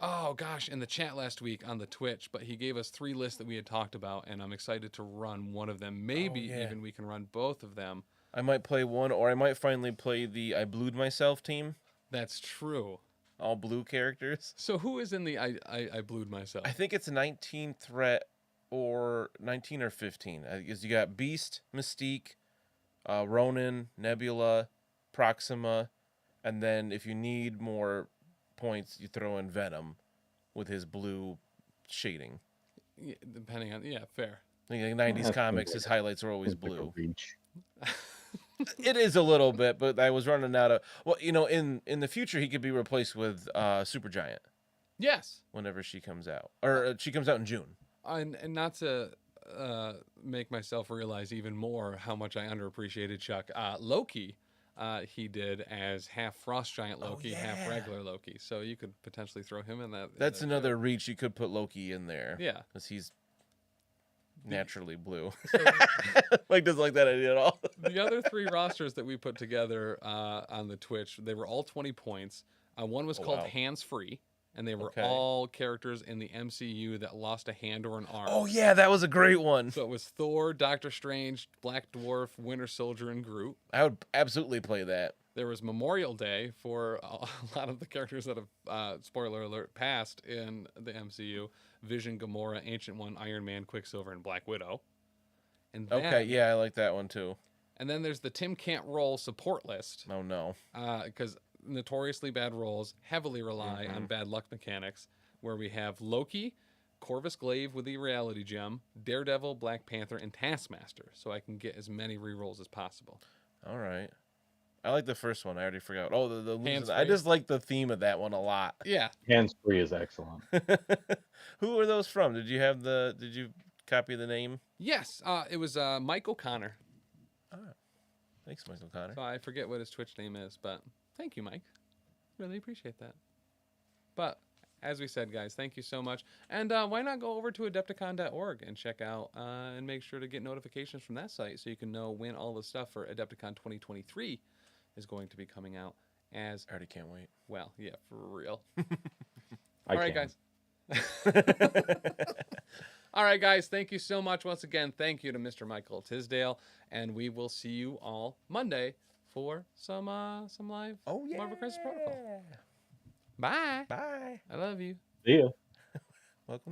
Speaker 1: in the chat last week on the Twitch, but he gave us 3 lists that we had talked about, and I'm excited to run one of them. Maybe even we can run both of them.
Speaker 3: I might play one, or I might finally play the I Blued Myself team.
Speaker 1: That's true.
Speaker 3: All blue characters.
Speaker 1: So who is in the I blued myself?
Speaker 3: I think it's 19 threat or 19 or 15. Because you got Beast, Mystique, Ronin, Nebula, Proxima, and then if you need more points, you throw in Venom with his blue shading.
Speaker 1: Yeah, depending on fair.
Speaker 3: I think 90s
Speaker 2: That's
Speaker 3: comics,
Speaker 2: like-
Speaker 3: his highlights are always
Speaker 2: Seems like a
Speaker 3: blue.
Speaker 2: reach.
Speaker 3: It is a little bit, but I was running out of. Well, in the future, he could be replaced with Supergiant
Speaker 1: Yes.
Speaker 3: whenever she comes out, or she comes out in June.
Speaker 1: And not to make myself realize even more how much I underappreciated Chuck. Loki, he did as half Frost Giant Loki, half
Speaker 3: yeah.
Speaker 1: regular Loki. So you could potentially throw him in that.
Speaker 3: That's another reach. You could put Loki in there.
Speaker 1: Yeah.
Speaker 3: Because he's naturally blue. Mike doesn't like that idea at all.
Speaker 1: The other 3 rosters that we put together on the Twitch, they were all 20 points. One was called
Speaker 3: wow.
Speaker 1: Hands Free, and they were
Speaker 3: Okay.
Speaker 1: all characters in the MCU that lost a hand or an arm.
Speaker 3: Oh yeah, that was a great one.
Speaker 1: So it was Thor, Doctor Strange, Black Dwarf, Winter Soldier, and Groot.
Speaker 3: I would absolutely play that.
Speaker 1: There was Memorial Day for a lot of the characters that have, spoiler alert, passed in the MCU. Vision, Gamora, Ancient One, Iron Man, Quicksilver, and Black Widow. And then,
Speaker 3: Okay, yeah, I like that one too.
Speaker 1: And then there's the Tim Can't Roll support list.
Speaker 3: Oh no.
Speaker 1: Because notoriously bad rolls heavily rely on bad luck mechanics, where we have Loki, Corvus Glaive with the Reality Gem, Daredevil, Black Panther, and Taskmaster, so I can get as many rerolls as possible.
Speaker 3: All right. I like the first one. I already forgot. Oh, the losing.
Speaker 1: Hands
Speaker 3: I
Speaker 1: free.
Speaker 3: just like the theme of that one a lot.
Speaker 1: Yeah.
Speaker 2: Hands free is excellent.
Speaker 3: Who are those from? Did you copy the name?
Speaker 1: Yes, it was Mike O'Connor.
Speaker 3: Thanks, Michael Connor.
Speaker 1: So I forget what his Twitch name is, but Thank you, Mike. Really appreciate that. But as we said, guys, thank you so much. And why not go over to Adepticon.org and check out and make sure to get notifications from that site so you can know when all the stuff for Adepticon 2023 is going to be coming out. As
Speaker 3: I already can't wait.
Speaker 1: well, yeah, for real.
Speaker 2: I
Speaker 1: All right,
Speaker 2: can.
Speaker 1: guys. All right, guys. Thank you so much once again. Thank you to Mr. Michael Tisdale, and we will see you all Monday for some live Marvel Crisis Protocol. Bye.
Speaker 3: Bye.
Speaker 1: I love you.
Speaker 2: See ya.
Speaker 3: Welcome.